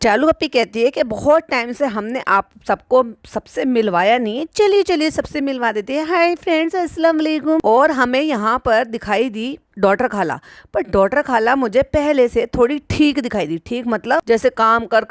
चालू पप्पी कहती है कि बहुत टाइम से हमने आप सबको सबसे मिलवाया नहीं है, चलिए चलिए सबसे मिलवा देते हैं। हाय फ्रेंड्स, अस्सलाम वालेकुम। और हमें यहाँ पर दिखाई दी डॉटर खाला। पर डॉटर खाला मुझे पहले से थोड़ी ठीक दिखाई दी। ठीक मतलब जैसे काम कर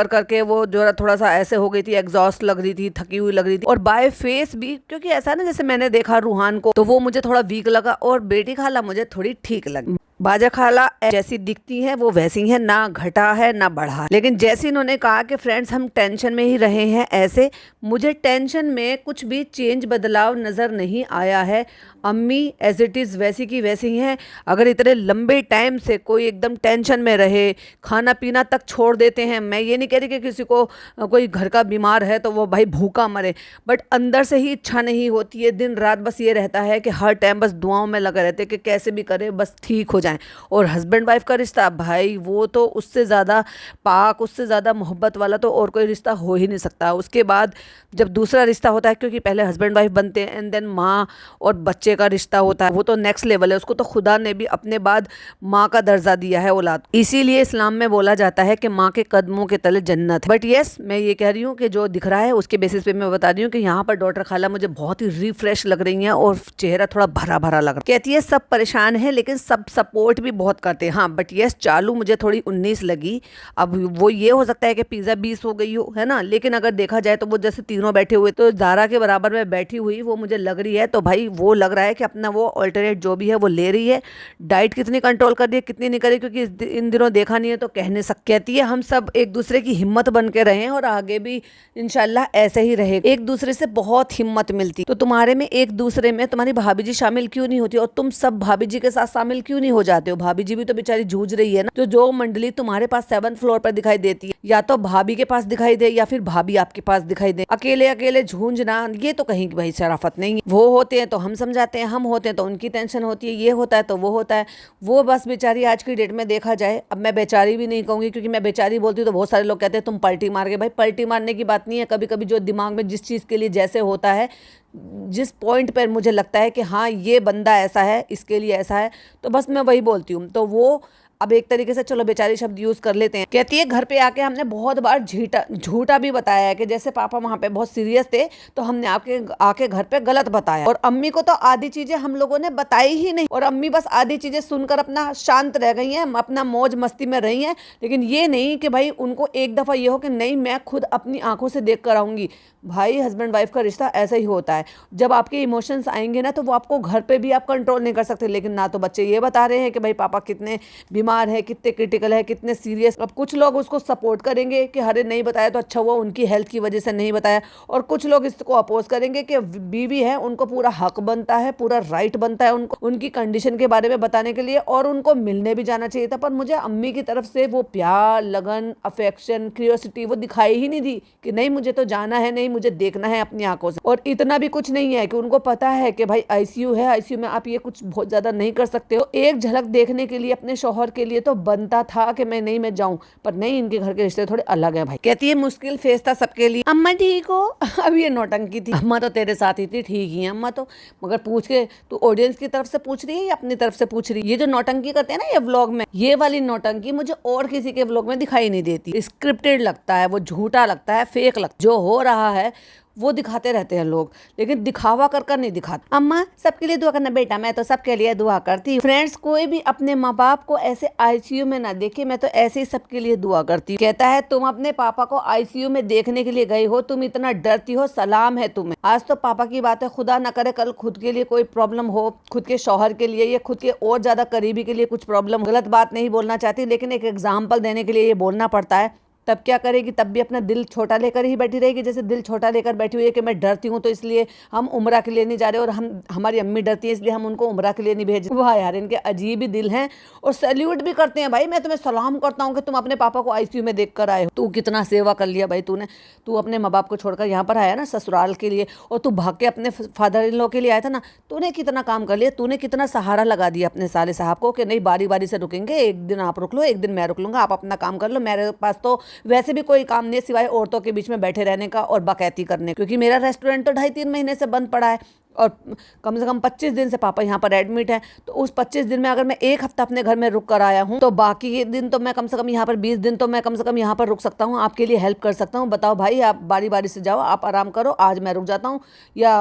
करके वो जो थोड़ा सा ऐसे हो गई थी, एग्जॉस्ट लग रही थी, थकी हुई लग रही थी। और बाय फेस भी, क्योंकि ऐसा ना जैसे मैंने देखा रूहान को तो वो मुझे थोड़ा वीक लगा, और बेटी खाला मुझे थोड़ी ठीक लगी। बाजा खाला जैसी दिखती है वो वैसी है, ना घटा है ना बढ़ा है। लेकिन जैसे इन्होंने कहा कि फ्रेंड्स हम टेंशन में ही रहे हैं, ऐसे मुझे टेंशन में कुछ भी चेंज बदलाव नज़र नहीं आया है। अम्मी एज इट इज़ वैसी की वैसी हैं। अगर इतने लंबे टाइम से कोई एकदम टेंशन में रहे, खाना पीना तक छोड़ देते हैं, मैं ये नहीं कह रही कि किसी को कोई घर का बीमार है तो वो भाई भूखा मरे, बट अंदर से ही इच्छा नहीं होती है, दिन रात बस ये रहता है कि हर टाइम बस दुआओं में लगे रहते हैं कि कैसे भी करे बस ठीक हो जाए। और हस्बैंड वाइफ का रिश्ता भाई वो तो उससे ज़्यादा पाक, उससे ज़्यादा मोहब्बत वाला तो और कोई रिश्ता हो ही नहीं सकता। उसके बाद जब दूसरा रिश्ता होता है, क्योंकि पहले हस्बैंड वाइफ बनते हैं एंड देन माँ और बच्चे का रिश्ता होता है, वो तो नेक्स्ट लेवल है। उसको तो खुदा ने भी अपने बाद माँ का दर्जा दिया है औलाद। इसीलिए इस्लाम में बोला जाता है कि माँ के कदमों के तले जन्नत है। बट यस, मैं ये कह रही हूँ कि जो दिख रहा है उसके बेसिस पे मैं बता रही हूँ कि यहाँ पर डॉक्टर खाला मुझे बहुत ही रिफ्रेश लग रही हैं और चेहरा थोड़ा भरा भरा लग रहा है। कहती है सब परेशान है लेकिन सब सपोर्ट भी बहुत करते हैं। हाँ बट यस, चालू मुझे थोड़ी 19 लगी। अब वो ये हो सकता है कि पिज़्ज़ा 20 हो गई हो, है ना, लेकिन अगर देखा जाए तो वो जैसे तीनों बैठे हुए तो ज़ारा के बराबर में बैठी हुई वो मुझे लग रही है। तो भाई वो लग रहा है कि अपना वो अल्टरनेट जो भी है वो ले रही है। डाइट कितनी कंट्रोल कर रही है कितनी नहीं कर रही, क्योंकि इन दिनों देखा नहीं है तो कह नहीं सकती। कहती है हम सब एक दूसरे की हिम्मत बन के रहें और आगे भी इंशाल्लाह ऐसे ही रहे। एक दूसरे से बहुत हिम्मत मिलती, तो तुम्हारे में एक दूसरे में तुम्हारी भाभी जी शामिल क्यों नहीं होती, और तुम सब भाभी जी के साथ शामिल क्यों नहीं हो जाते हो। भाभी जी भी तो बेचारी जूझ रही है ना। तो जो मंडली तुम्हारे पास 7th फ्लोर पर दिखाई देती है, या तो भाभी के पास दिखाई दे या फिर भाभी आपके पास दिखाई दे, अकेले अकेले झूंझना ये तो कहीं की भाई शराफत नहीं है। वो होते हैं तो हम समझाते हैं, हम होते हैं तो उनकी टेंशन होती है, ये होता है तो वो होता है। वो बस बेचारी आज की डेट में देखा जाए, अब मैं बेचारी भी नहीं कहूंगी क्योंकि मैं बेचारी बोलती हूँ तो बहुत सारे लोग कहते हैं तुम पलटी मार के। भाई पलटी मारने की बात नहीं है, कभी कभी जो दिमाग में जिस चीज़ के लिए जैसे होता है, जिस पॉइंट पर मुझे लगता है कि हाँ ये बंदा ऐसा है, इसके लिए ऐसा है, तो बस मैं वही बोलती हूँ। तो वो अब एक तरीके से चलो बेचारी शब्द यूज़ कर लेते हैं। कहती है घर पे आके हमने बहुत बार झूठा भी बताया है कि जैसे पापा वहाँ पे बहुत सीरियस थे तो हमने आके घर पे गलत बताया, और अम्मी को तो आधी चीज़ें हम लोगों ने बताई ही नहीं, और अम्मी बस आधी चीज़ें सुनकर अपना शांत रह गई हैं, अपना मौज मस्ती में रही हैं। लेकिन ये नहीं कि भाई उनको एक दफ़ा ये हो कि नहीं मैं खुद अपनी आंखों से देख कर आऊँगी। भाई हस्बैंड वाइफ का रिश्ता ऐसा ही होता है, जब आपके इमोशंस आएंगे ना तो वो आपको घर पे भी आप कंट्रोल नहीं कर सकते। लेकिन ना तो बच्चे ये बता रहे हैं कि भाई पापा कितने बीमार है, कितने क्रिटिकल है, कितने सीरियस। अब कुछ लोग उसको सपोर्ट करेंगे कि अरे नहीं बताया तो अच्छा हुआ, उनकी हेल्थ की वजह से नहीं बताया, और कुछ लोग इसको अपोज करेंगे कि बीवी है उनको पूरा हक बनता है, पूरा राइट बनता है उनको उनकी कंडीशन के बारे में बताने के लिए, और उनको मिलने भी जाना चाहिए था। पर मुझे अम्मी की तरफ से वो प्यार, लगन, अफेक्शन, क्यूरियोसिटी वो दिखाई ही नहीं दी कि नहीं मुझे तो जाना है, नहीं मुझे देखना है अपनी आंखों से। और इतना भी कुछ नहीं है कि उनको पता है कि भाई आईसीयू है, आईसीयू में आप ये कुछ बहुत ज्यादा नहीं कर सकते हो। एक झलक देखने के लिए अपने शौहर के लिए तो बनता था कि मैं जाऊं, पर नहीं, इनके घर के रिश्ते थोड़े अलग है भाई। कहती है मुश्किल फेस था सबके लिए। अम्मा ठीक हो? अब ये नौटंकी थी। अम्मा तो तेरे साथ ही थी, ठीक ही है अम्मा तो, मगर पूछ के तू ऑडियंस की तरफ से पूछ रही है या अपनी तरफ से पूछ रही है। ये जो नौटंकी करते हैं ना ये व्लॉग में, ये वाली नौटंकी मुझे और किसी के व्लॉग में दिखाई नहीं देती। स्क्रिप्टेड लगता है, वो झूठा लगता है, फेक लगता है। जो हो रहा है वो दिखाते रहते हैं लोग, लेकिन दिखावा कर कर नहीं दिखाते। अम्मा सबके लिए दुआ करना बेटा, मैं तो सबके लिए दुआ करती हूँ। फ्रेंड्स कोई भी अपने माँ बाप को ऐसे आईसीयू में ना देखे, मैं तो ऐसे ही सबके लिए दुआ करती हूँ। कहता है तुम अपने पापा को आईसीयू में देखने के लिए गई हो, तुम इतना डरती हो, सलाम है तुम्हें। आज तो पापा की बात है, खुदा न करे कल खुद के लिए कोई प्रॉब्लम हो, खुद के शौहर के लिए या खुद के और ज्यादा करीबी के लिए कुछ प्रॉब्लम। गलत बात नहीं बोलना चाहती, लेकिन एक एग्जाम्पल देने के लिए ये बोलना पड़ता है। तब क्या करेगी, तब भी अपना दिल छोटा लेकर ही बैठी रहेगी, जैसे दिल छोटा लेकर बैठी हुई है कि मैं डरती हूँ तो इसलिए हम उम्रा के लिए नहीं जा रहे, और हमारी अम्मी डरती है इसलिए हम उनको उम्रा के लिए नहीं भेज। वाह यार, इनके अजीब ही दिल हैं, और सैल्यूट भी करते हैं। भाई मैं तुम्हें सलाम करता हूँ कि तुम अपने पापा को आईसीयू में देख कर आए हो। तू कितना सेवा कर लिया भाई तूने। तू अपने माँ बाप को छोड़कर यहाँ पर आया ना ससुराल के लिए, और तू भाग के अपने फादर इन लॉ के लिए आया था ना। तूने कितना काम कर लिया, तूने कितना सहारा लगा दिया अपने साले साहब को कि नहीं बारी बारी से रुकेंगे, एक दिन आप रुक लो, एक दिन मैं रुक लूंगा, आप अपना काम कर लो, मेरे पास तो वैसे भी कोई काम नहीं सिवाय औरतों के बीच में बैठे रहने का और बकैती करने, क्योंकि मेरा रेस्टोरेंट तो 2.5-3 महीने से बंद पड़ा है। और कम से कम 25 दिन से पापा यहाँ पर एडमिट है। तो उस 25 दिन में अगर मैं एक हफ्ता अपने घर में रुक कर आया हूँ तो बाकी के दिन तो मैं कम से कम यहाँ पर 20 दिन तो मैं कम से कम यहाँ पर रुक सकता हूँ, आपके लिए हेल्प कर सकता हूँ। बताओ भाई, आप बारी बारी से जाओ, आप आराम करो, आज मैं रुक जाता हूँ या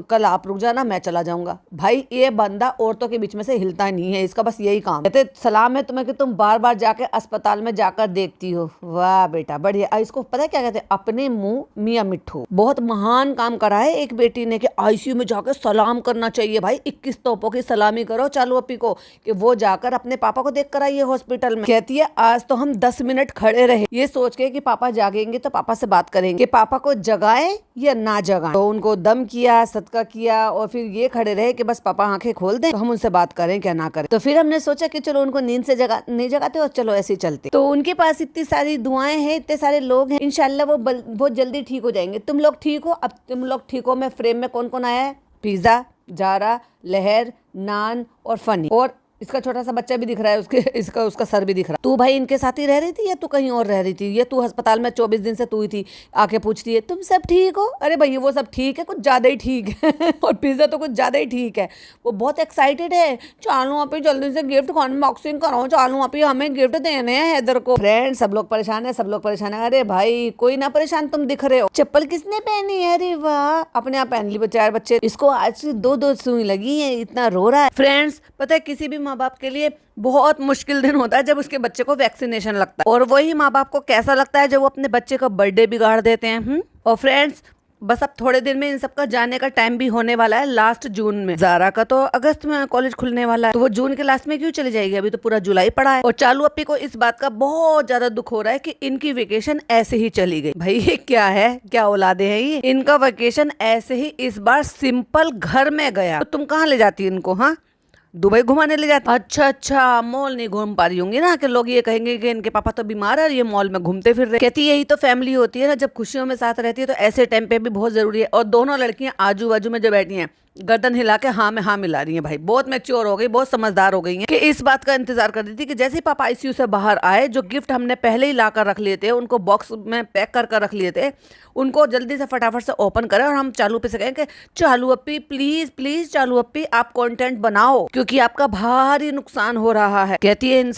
कल आप रुक जाना, मैं चला जाऊंगा। भाई ये बंदा औरतों के बीच में से हिलता नहीं है, इसका बस यही काम। कहते सलाम है तुम्हें कि तुम बार बार जाके अस्पताल में जाकर देखती हो। वाह बेटा बढ़िया। इसको पता है क्या कहते हैं, अपने मुंह मियाँ मिट्ठू। बहुत महान काम करा है एक बेटी ने कि आईसीयू में जाकर सलाम करना चाहिए। भाई 21 तोपों की सलामी करो चालू अपी को कि वो जाकर अपने पापा को देख कर आई है हॉस्पिटल में। कहती है आज तो हम 10 मिनट खड़े रहे ये सोच के कि पापा जागेंगे तो पापा से बात करेंगे कि पापा को जगाए या ना जगाए। तो उनको दम किया, सदका किया और फिर ये खड़े रहे कि बस पापा आंखें खोल दें तो हम उनसे बात करें क्या ना करें। तो फिर हमने सोचा कि चलो उनको नींद से नहीं जगाते और चलो ऐसे ही चलते। तो उनके पास इतनी सारी दुआएं हैं, इतने सारे लोग हैं, इंशाल्लाह वो बहुत जल्दी ठीक हो जाएंगे। तुम लोग ठीक हो? अब तुम लोग ठीक हो में फ्रेम में कौन कौन आया है? पिज्जा, जारा, लहर, नान और फनी, और इसका छोटा सा बच्चा भी दिख रहा है, उसका सर भी दिख रहा है। तू भाई इनके साथ ही रह रही थी या तू कहीं और रह रही थी? ये तू अस्पताल में 24 दिन से तू ही थी, आके पूछती है तुम सब ठीक हो? अरे भाई वो सब ठीक है, कुछ ज्यादा ही ठीक है और पिज्जा तो कुछ ज्यादा ही ठीक है। वो बहुत एक्साइटेड है, चालू आप जल्दी से गिफ्ट अनबॉक्सिंग करो, चालू आप हमें गिफ्ट देने हैं हैदर को। फ्रेंड सब लोग परेशान है, सब लोग परेशान है। अरे भाई कोई ना परेशान, तुम दिख रहे हो। चप्पल किसने पहनी है? अरे वाह, अपने आप पहन ली बेचारे बच्चे। इसको आज 2 सुई लगी है, इतना रो रहा है। फ्रेंड्स पता है किसी भी माँ बाप के लिए बहुत मुश्किल दिन होता है जब उसके बच्चे को वैक्सीनेशन लगता है, और वही माँ बाप को कैसा लगता है जब वो अपने बच्चे का बर्थडे बिगाड़ देते हैं। और फ्रेंड्स बस अब थोड़े दिन में इन सबका जाने का टाइम भी होने वाला है, लास्ट जून में। जारा का तो अगस्त में कॉलेज खुलने वाला है, तो वो जून के लास्ट में क्यों चली जाएगी? अभी तो पूरा जुलाई पड़ा है। और चालू अपी को इस बात का बहुत ज्यादा दुख हो रहा है कि इनकी वेकेशन ऐसे ही चली गई। भाई ये क्या है, क्या औलादे हैं ये? इनका वेकेशन ऐसे ही इस बार सिंपल घर में गया। तो तुम कहाँ ले जाती इनको? हाँ, दुबई घुमाने ले जाते? अच्छा, मॉल नहीं घूम पा रही होंगी ना, कि लोग ये कहेंगे कि इनके पापा तो बीमार है और ये मॉल में घूमते फिर रहे। कहती यही तो फैमिली होती है ना, जब खुशियों में साथ रहती है तो ऐसे टाइम पे भी बहुत जरूरी है। और दोनों लड़कियां आजू बाजू में जो बैठी हैं गर्दन हिला के हाँ में हाँ मिला रही हैं। भाई बहुत मैच्योर हो गई, बहुत समझदार हो गई हैं कि इस बात का इंतजार कर रही थी कि जैसे ही पापा आईसीयू से बाहर आए, जो गिफ्ट हमने पहले ही ला कर रख लिए थे, उनको बॉक्स में पैक कर रख लिए थे, उनको जल्दी से फटाफट से ओपन करें और हम चालू पे से कहें कि चालू अपी प्लीज चालू अपी आप कंटेंट बनाओ, क्योंकि आपका भारी नुकसान हो रहा है। कहती है हम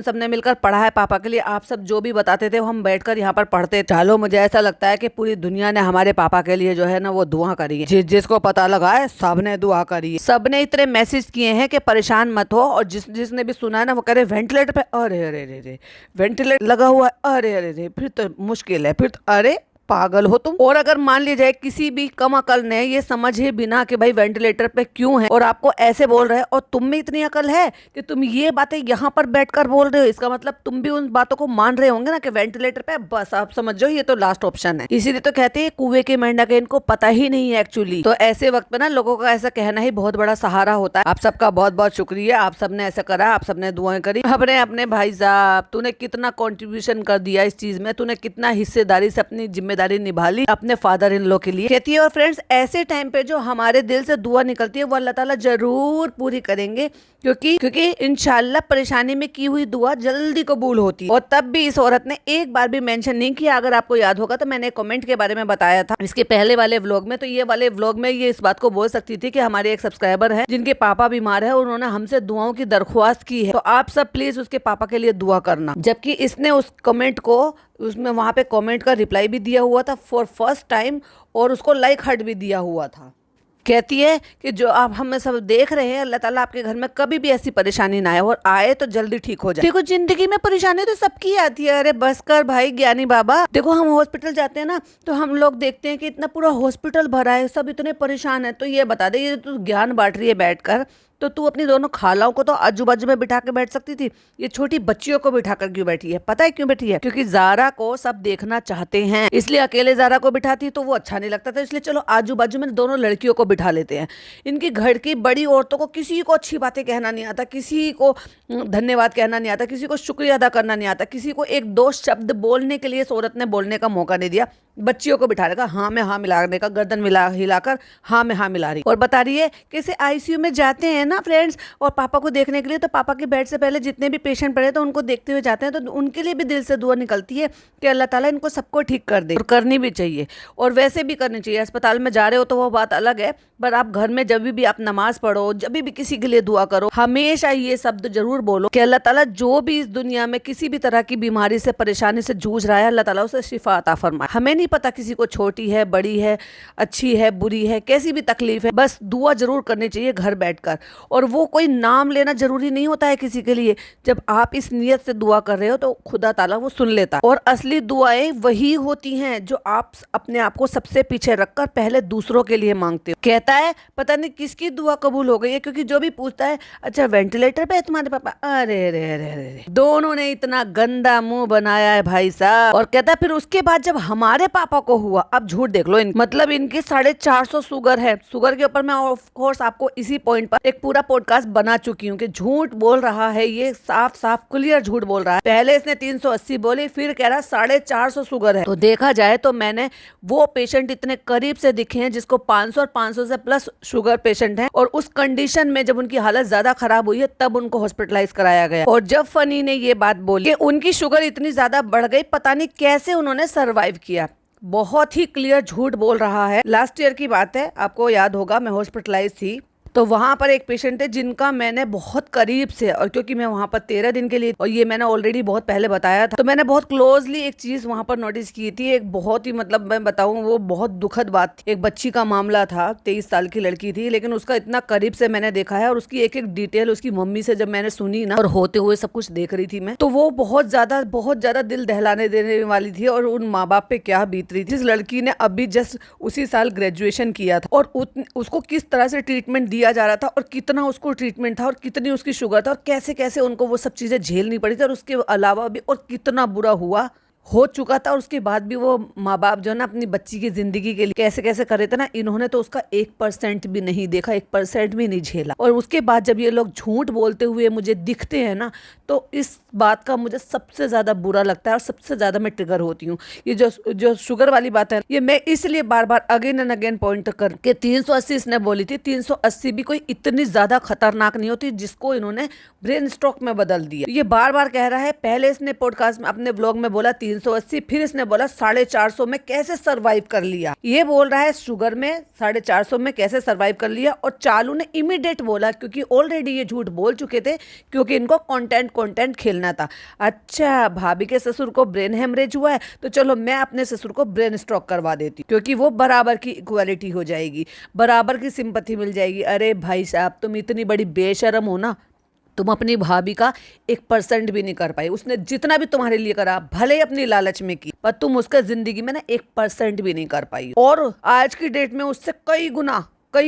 सबने मिलकर पढ़ा है पापा के लिए, आप सब जो भी बताते थे हम बैठकर यहाँ पर पढ़ते। चालो मुझे ऐसा लगता है कि पूरी दुनिया ने हमारे पापा के लिए जो है ना वो दुआ करी है। जिसको पता लगा है सबने दुआ करी है, सबने इतने मैसेज किए हैं कि परेशान मत हो। और जिसने भी सुना है ना वो कह रहे वेंटिलेटर पे, अरे वेंटिलेटर लगा हुआ है, अरे फिर तो मुश्किल है, फिर तो अरे पागल हो तुम। और अगर मान लिया जाए किसी भी कम अकल ने ये समझे बिना कि भाई वेंटिलेटर पे क्यों है और आपको ऐसे बोल रहे हैं, और तुम में इतनी अकल है कि तुम ये बातें यहाँ पर बैठकर बोल रहे हो, इसका मतलब तुम भी उन बातों को मान रहे होंगे ना कि वेंटिलेटर पे, बस आप समझ जाओ ये तो लास्ट ऑप्शन है। इसीलिए तो कहते हैं कुएं के मेंढक है, इनको पता ही नहीं है एक्चुअली। तो ऐसे वक्त पे ना लोगों का ऐसा कहना ही बहुत बड़ा सहारा होता है। आप सबका बहुत बहुत शुक्रिया, आप सबने ऐसा करा, आप सबने दुआएं करी। अपने भाई साहब तूने कितना कॉन्ट्रीब्यूशन कर दिया इस चीज में, तूने कितना हिस्सेदारी से अपनी जिम्मेदारी निभा ली अपने फादर इन लॉ के लिए। कहती है और फ्रेंड्स ऐसे टाइम पे जो हमारे दिल से दुआ निकलती है वो अल्लाह ताला जरूर पूरी करेंगे, क्योंकि इंशाल्लाह परेशानी में की हुई दुआ जल्दी कबूल होती है। और तब भी इस औरत ने एक बार भी मेंशन नहीं किया। अगर आपको याद होगा तो मैंने कमेंट के बारे में बताया था इसके पहले वाले व्लॉग में, तो ये वाले व्लॉग में ये इस बात को बोल सकती थी कि हमारे एक सब्सक्राइबर है जिनके पापा बीमार है, उन्होंने हमसे दुआओं की दरख्वास्त की है, तो आप सब प्लीज उसके पापा के लिए दुआ करना। जबकि इसने उस कमेंट को, उसमें वहां पे कमेंट का रिप्लाई भी दिया हुआ था फॉर फर्स्ट टाइम, और उसको लाइक हार्ट भी दिया हुआ था। कहती है कि जो आप हमें सब देख रहे हैं, अल्लाह ताला आपके घर में कभी भी ऐसी परेशानी ना आए, और आए तो जल्दी ठीक हो जाए। देखो जिंदगी में परेशानी तो सबकी आती है। अरे बस कर भाई ज्ञानी बाबा। देखो हम हॉस्पिटल जाते हैं ना तो हम लोग देखते हैं कि इतना पूरा हॉस्पिटल भरा है, सब इतने परेशान है। तो ये बता दे, ये तू ज्ञान बांट रही है बैठकर, तो तू अपनी दोनों खालाओं को तो आजू बाजू में बिठा के बैठ सकती थी, ये छोटी बच्चियों को बिठाकर क्यों बैठी है? पता है क्यों बैठी है? क्योंकि जारा को सब देखना चाहते हैं, इसलिए अकेले जारा को बिठाती तो वो अच्छा नहीं लगता था, इसलिए चलो आजू बाजू में दोनों लड़कियों को बिठा लेते हैं। इनकी घर की बड़ी औरतों को किसी को अच्छी बातें कहना नहीं आता, किसी को धन्यवाद कहना नहीं आता, किसी को शुक्रिया अदा करना नहीं आता, किसी को एक दो शब्द बोलने के लिए इस औरत ने बोलने का मौका नहीं दिया। बच्चियों को बिठा रखा, हाँ में हाँ मिलाने का, गर्दन मिला हिलाकर हाँ में हाँ मिला रही, और बता रही है कैसे आईसीयू में जाते हैं ना फ्रेंड्स, और पापा को देखने के लिए, तो पापा के बेड से पहले जितने भी पेशेंट पड़े तो उनको देखते हुए जाते हैं, तो उनके लिए भी दिल से दुआ निकलती है कि अल्लाह ताला इनको सबको ठीक कर दे, और करनी भी चाहिए, और वैसे भी करनी चाहिए। अस्पताल में जा रहे हो तो वो बात अलग है, पर आप घर में जब भी आप नमाज पढ़ो, जब भी किसी के लिए दुआ करो, हमेशा ये शब्द जरूर बोलो कि अल्लाह ताला जो भी इस दुनिया में किसी भी तरह की बीमारी से परेशानी से जूझ रहा है, अल्लाह ताला उसे शिफा अता फरमाए। हमें नहीं पता किसी को छोटी है, बड़ी है, अच्छी है, बुरी है, कैसी भी तकलीफ है, बस दुआ जरूर करनी चाहिए घर बैठकर। और वो कोई नाम लेना जरूरी नहीं होता है किसी के लिए, जब आप इस नियत से दुआ कर रहे हो तो खुदा ताला वो सुन लेता है। और असली दुआएं वही होती हैं जो आप अपने आप को सबसे पीछे रखकर पहले दूसरों के लिए मांगते हो। कहता है पता नहीं किसकी दुआ कबूल हो गई है, क्योंकि जो भी पूछता है अच्छा वेंटिलेटर पे है तुम्हारे पापा, अरे रे रे रे, दोनों ने इतना गंदा मुंह बनाया है भाई साहब। और कहता है फिर उसके बाद जब हमारे पापा को हुआ, अब झूठ देख लो मतलब इनकी 450 शुगर है। शुगर के ऊपर मैं ऑफ कोर्स आपको इसी पॉइंट पर एक पूरा पॉडकास्ट बना चुकी हूँ कि झूठ बोल रहा है, ये साफ साफ क्लियर झूठ बोल रहा है। पहले इसने 380 बोली, फिर कह रहा 450 शुगर है। तो देखा जाए तो मैंने वो पेशेंट इतने करीब से दिखे हैं जिसको 500 और 500 से प्लस शुगर पेशेंट है, और उस कंडीशन में जब उनकी हालत ज्यादा खराब हुई है तब उनको हॉस्पिटलाइज कराया गया। और जब फनी ने ये बात बोली कि उनकी शुगर इतनी ज्यादा बढ़ गई, पता नहीं कैसे उन्होंने सरवाइव किया, बहुत ही क्लियर झूठ बोल रहा है। लास्ट ईयर की बात है, आपको याद होगा मैं हॉस्पिटलाइज थी, तो वहां पर एक पेशेंट है जिनका मैंने बहुत करीब से, और क्योंकि मैं वहां पर 13 दिन के लिए, और ये मैंने ऑलरेडी बहुत पहले बताया था, तो मैंने बहुत क्लोजली एक चीज वहां पर नोटिस की थी। एक बहुत ही मतलब मैं बताऊं वो बहुत दुखद बात थी। एक बच्ची का मामला था, 23 साल की लड़की थी, लेकिन उसका इतना करीब से मैंने देखा है, और उसकी एक एक डिटेल उसकी मम्मी से जब मैंने सुनी ना, और होते हुए सब कुछ देख रही थी मैं, तो वो बहुत ज्यादा दिल दहलाने देने वाली थी। और उन माँ बाप पे क्या बीत रही थी। इस लड़की ने अभी जस्ट उसी साल ग्रेजुएशन किया था, और उसको किस तरह से ट्रीटमेंट दिया जा रहा था, और कितना उसको ट्रीटमेंट था, और कितनी उसकी शुगर था, और कैसे कैसे उनको वो सब चीजें झेलनी पड़ी थी, और उसके अलावा भी और कितना बुरा हो चुका था। और उसके बाद भी वो माँ बाप जो है ना अपनी बच्ची की जिंदगी के लिए कैसे कैसे कर रहे थे ना, इन्होंने तो उसका 1% भी नहीं देखा, 1% भी नहीं झेला। और उसके बाद जब ये लोग झूठ बोलते हुए मुझे दिखते हैं ना, तो इस बात का मुझे सबसे ज्यादा बुरा लगता है, और सबसे ज्यादा मैं ट्रिगर होती हूँ। ये जो शुगर वाली बात है, ये मैं इसलिए बार बार अगेन एंड अगेन पॉइंट करके 380 इसने बोली थी, 380 भी कोई इतनी ज्यादा खतरनाक नहीं होती जिसको इन्होंने ब्रेन स्ट्रोक में बदल दिया। ये बार बार कह रहा है, पहले इसने पॉडकास्ट में अपने व्लॉग में बोला 380, फिर इसने बोला 450 में कैसे सरवाइव कर लिया। ये बोल रहा है शुगर में 450 में कैसे सरवाइव कर लिया, और चालू ने इमीडिएट बोला क्योंकि ऑलरेडी ये झूठ बोल चुके थे, क्योंकि इनको कंटेंट खेलना था। अच्छा भाभी के ससुर को ब्रेन हेमरेज हुआ है, तो चलो मैं अपने ससुर को ब्रेन स्ट्रोक करवा देती हूँ, क्योंकि वो बराबर की इक्वालिटी हो जाएगी, बराबर की सिंपैथी मिल जाएगी। अरे भाई साहब तुम इतनी बड़ी बेशरम हो ना, तुम अपनी भाभी का 1% भी नहीं कर पाई। उसने जितना भी तुम्हारे लिए करा, भले ही अपनी लालच में की, पर तुम उसका जिंदगी में ना 1% भी नहीं कर पाई, और आज की डेट में उससे कई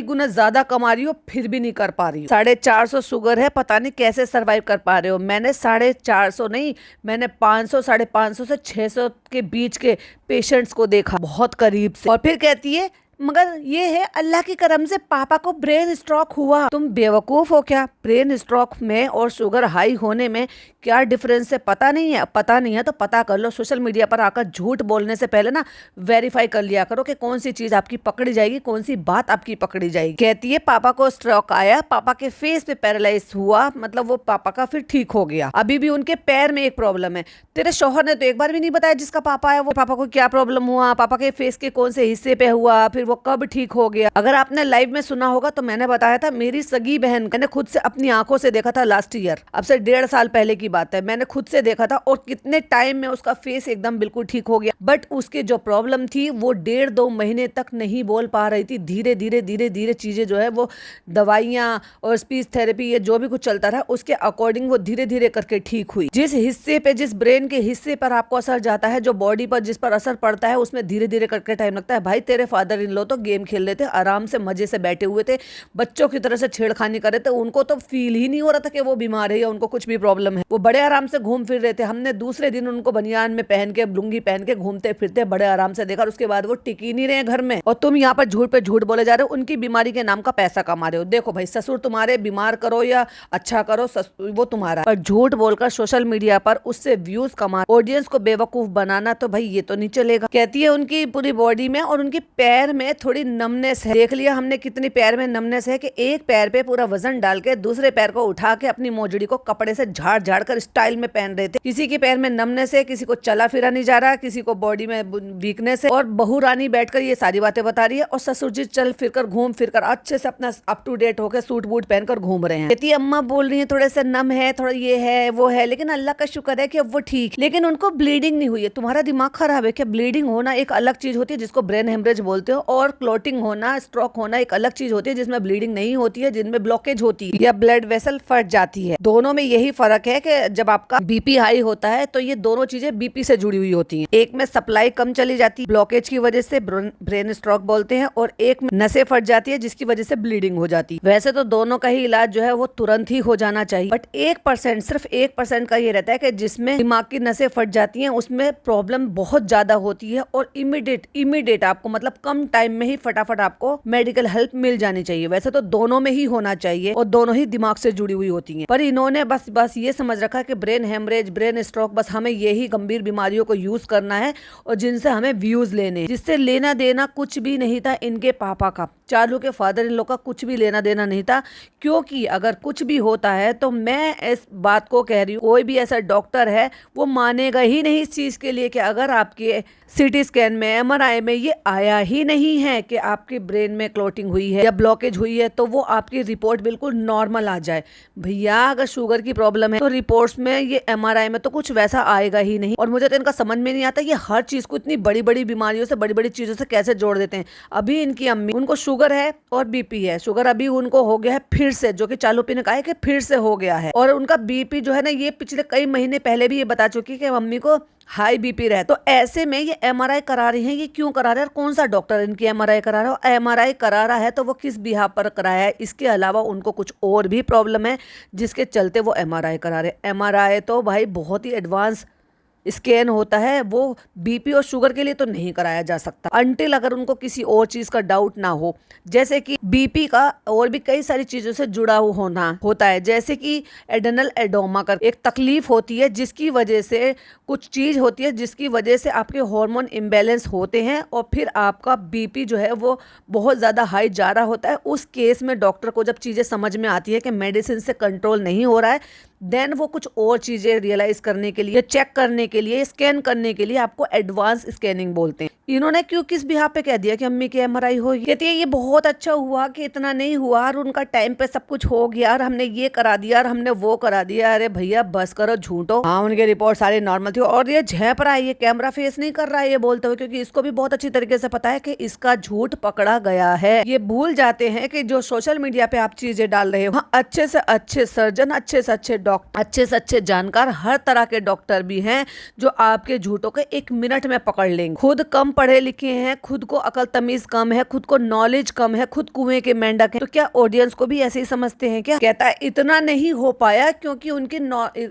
गुना ज्यादा कमा रही हो, फिर भी नहीं कर पा रही हो। 450 शुगर है, पता नहीं कैसे सरवाइव कर पा रहे हो। मैंने 450 नहीं, मैंने 500, 550 से 600 के बीच के पेशेंट्स को देखा बहुत करीब से। और फिर कहती है मगर ये है अल्लाह की करम से पापा को ब्रेन स्ट्रोक हुआ। तुम बेवकूफ हो क्या? ब्रेन स्ट्रोक में और शुगर हाई होने में क्या डिफरेंस है? पता नहीं है तो पता कर लो। सोशल मीडिया पर आकर झूठ बोलने से पहले ना वेरीफाई कर लिया करो कि कौन सी चीज आपकी पकड़ी जाएगी, कौन सी बात आपकी पकड़ी जाएगी। कहती है पापा को स्ट्रोक आया, पापा के फेस पे पैरालाइज हुआ, मतलब वो पापा का फिर ठीक हो गया। अभी भी उनके पैर में एक प्रॉब्लम है। तेरे शौहर ने तो एक बार भी नहीं बताया जिसका पापा है वो पापा को क्या प्रॉब्लम हुआ, पापा के फेस के कौन से हिस्से पे हुआ, फिर वो कब ठीक हो गया। अगर आपने लाइव में सुना होगा तो मैंने बताया था, मेरी सगी बहन मैंने खुद से अपनी आंखों से देखा था लास्ट ईयर, अब से 1.5 साल पहले की बात है। मैंने खुद से देखा था और कितने टाइम में उसका फेस एकदम बिल्कुल ठीक हो गया। बट उसके जो प्रॉब्लम थी वो 1.5-2 महीने तक नहीं बोल पा रही थी। धीरे धीरे चीजें जो है वो दवाइयां और स्पीच थेरेपी ये जो भी कुछ चलता रहा उसके अकॉर्डिंग वो धीरे धीरे करके ठीक हुई। जिस हिस्से पे, जिस ब्रेन के हिस्से पर आपको असर जाता है, जो बॉडी पर जिस पर असर पड़ता है, उसमें धीरे धीरे करके टाइम लगता है। भाई तेरे फादर इन लॉ तो गेम खेल रहे थे, आराम से मजे से बैठे हुए थे, बच्चों की तरह से छेड़खानी कर रहे थे, उनको तो फील ही नहीं हो रहा था कि वो बीमार है या उनको कुछ भी प्रॉब्लम है। वो बड़े आराम से घूम फिर रहे थे। हमने दूसरे दिन उनको बनियान में पहन के, लुंगी पहन के घूमते फिरते बड़े आराम से देखा, और उसके बाद वो टिक ही नहीं रहे घर में, और तुम यहाँ पर झूठ पे झूठ बोले जा रहे हो, उनकी बीमारी के नाम का पैसा कमा रहे हो। देखो भाई, ससुर तुम्हारे बीमार करो या अच्छा करो, वो तुम्हारा, पर झूठ बोलकर सोशल मीडिया पर उससे व्यूज कमा, ऑडियंस को बेवकूफ बनाना, तो भाई ये तो नहीं चलेगा। कहती है उनकी पूरी बॉडी में और उनके पैर में थोड़ी नमनेस है। देख लिया हमने कितनी पैर में नमनेस है कि एक पैर पे पूरा वजन डाल के दूसरे पैर को उठा के अपनी मोजड़ी को कपड़े से झाड़ झाड़ कर स्टाइल में पहन रहे थे। किसी के पैर में नमनेस है, किसी को चला फिरा नहीं जा रहा, किसी को बॉडी में वीकनेस है, और बहू रानी बैठकर ये सारी बातें बता रही है, और ससुर जी चल फिरकर घूम फिरकर अच्छे से अपना अप टू डेट होकर सूट बूट पहनकर घूम रहे हैं। कहती अम्मा बोल रही है थोड़े से नम है, थोड़ा ये है वो है, लेकिन अल्लाह का शुक्र है कि अब वो ठीक, लेकिन उनको ब्लीडिंग नहीं हुई है। तुम्हारा दिमाग खराब है क्या? ब्लीडिंग होना एक अलग चीज होती है जिसको ब्रेन हेमरेज बोलते हो, और क्लोटिंग होना, स्ट्रोक होना एक अलग चीज होती है जिसमें ब्लीडिंग नहीं होती है, जिनमें ब्लॉकेज होती है या ब्लड वेसल फट जाती है। दोनों में यही फर्क है कि जब आपका बीपी हाई होता है तो ये दोनों चीजें बीपी से जुड़ी हुई होती हैं। एक में सप्लाई कम चली जाती है ब्लॉकेज की वजह से, ब्रेन स्ट्रोक बोलते हैं, और एक में नसें फट जाती है जिसकी वजह से ब्लीडिंग हो जाती है। वैसे तो दोनों का ही इलाज जो है वो तुरंत ही हो जाना चाहिए, बट 1%, सिर्फ 1% का ये रहता है कि जिसमें दिमाग की नसें फट जाती हैं उसमें प्रॉब्लम बहुत ज्यादा होती है, और इमीडिएट आपको, मतलब कम टाइम में ही फटाफट आपको मेडिकल हेल्प मिल जानी चाहिए। वैसे तो दोनों में ही होना चाहिए और दोनों ही दिमाग से जुड़ी हुई होती हैं, पर इन्होंने बस ये समझ रखा कि ब्रेन हेमरेज, ब्रेन स्ट्रोक, बस हमें यही गंभीर बीमारियों को यूज करना है और जिनसे हमें व्यूज लेने, जिससे लेना देना कुछ भी नहीं था इनके पापा का, चालू के फादर इन लोग का कुछ भी लेना देना नहीं था। क्योंकि अगर कुछ भी होता है तो मैं इस बात को कह रही हूँ, कोई भी ऐसा डॉक्टर है वो मानेगा ही नहीं इस चीज के लिए कि अगर आपके सीटी स्कैन में, एमआरआई में ये आया ही नहीं है कि आपके ब्रेन में क्लोटिंग हुई है या ब्लॉकेज हुई है, तो वो आपकी रिपोर्ट बिल्कुल नॉर्मल आ जाए। भैया अगर शुगर की प्रॉब्लम है तो रिपोर्ट्स में, ये एमआरआई में तो कुछ वैसा आएगा ही नहीं। और मुझे तो इनका समझ में नहीं आता, ये हर चीज को इतनी बड़ी बड़ी बीमारियों से, बड़ी बड़ी चीजों से कैसे जोड़ देते हैं। अभी इनकी अम्मी, उनको शुगर है और बीपी है। शुगर अभी उनको हो गया है फिर से, जो कि चालू पी ने कहा है कि फिर से हो गया है, और उनका बीपी जो है ना, ये पिछले कई महीने पहले भी ये बता चुकी है कि मम्मी को हाई बीपी रहे। तो ऐसे में ये एमआरआई करा रही हैं, ये क्यों करा रहे हैं, कौन सा डॉक्टर इनकी एमआरआई करा रहा है, एमआरआई करा रहा है तो वो किस बिहाफ पर कराया है, इसके अलावा उनको कुछ और भी प्रॉब्लम है जिसके चलते वो एमआरआई करा रहे हैं। एमआरआई तो भाई बहुत ही एडवांस स्कैन होता है, वो बीपी और शुगर के लिए तो नहीं कराया जा सकता अनटिल अगर उनको किसी और चीज का डाउट ना हो, जैसे कि बीपी का और भी कई सारी चीजों से जुड़ा होना होता है, जैसे कि एडेनल एडोमा कर एक तकलीफ होती है जिसकी वजह से, कुछ चीज होती है जिसकी वजह से आपके हार्मोन इम्बैलेंस होते हैं और फिर आपका बीपी जो है वो बहुत ज्यादा हाई जा रहा होता है। उस केस में डॉक्टर को जब चीजें समझ में आती है कि मेडिसिन से कंट्रोल नहीं हो रहा है, देन वो कुछ और चीजें रियलाइज करने के लिए, चेक करने के लिए, स्कैन करने के लिए आपको एडवांस स्कैनिंग बोलते हैं। इन्होंने क्यों किस बिहार पे कह दिया कि अम्मी की एमआरआई होगी? कहती है ये बहुत अच्छा हुआ कि इतना नहीं हुआ और उनका टाइम पे सब कुछ हो गया और हमने ये करा दिया और हमने वो करा दिया। अरे भैया बस करो झूठो। हाँ, उनकी रिपोर्ट सारी नॉर्मल थी और ये झेप रहा है, ये कैमरा फेस नहीं कर रहा है ये बोलते हुए, क्योंकि इसको भी बहुत अच्छी तरीके से पता है कि इसका झूठ पकड़ा गया है। ये भूल जाते हैं कि जो सोशल मीडिया पे आप चीजें डाल रहे हो, हाँ, अच्छे से अच्छे सर्जन, अच्छे से अच्छे डॉक्टर, अच्छे से अच्छे जानकार, हर तरह के डॉक्टर भी हैं जो आपके झूठों के 1 मिनट में पकड़ लेंगे। खुद कम पढ़े लिखे हैं, खुद को अकल तमीज कम है, खुद को नॉलेज कम है, खुद कुएं के मेंढक हैं, तो क्या ऑडियंस को भी ऐसे ही समझते हैं क्या? कहता है इतना नहीं हो पाया क्योंकि उनकी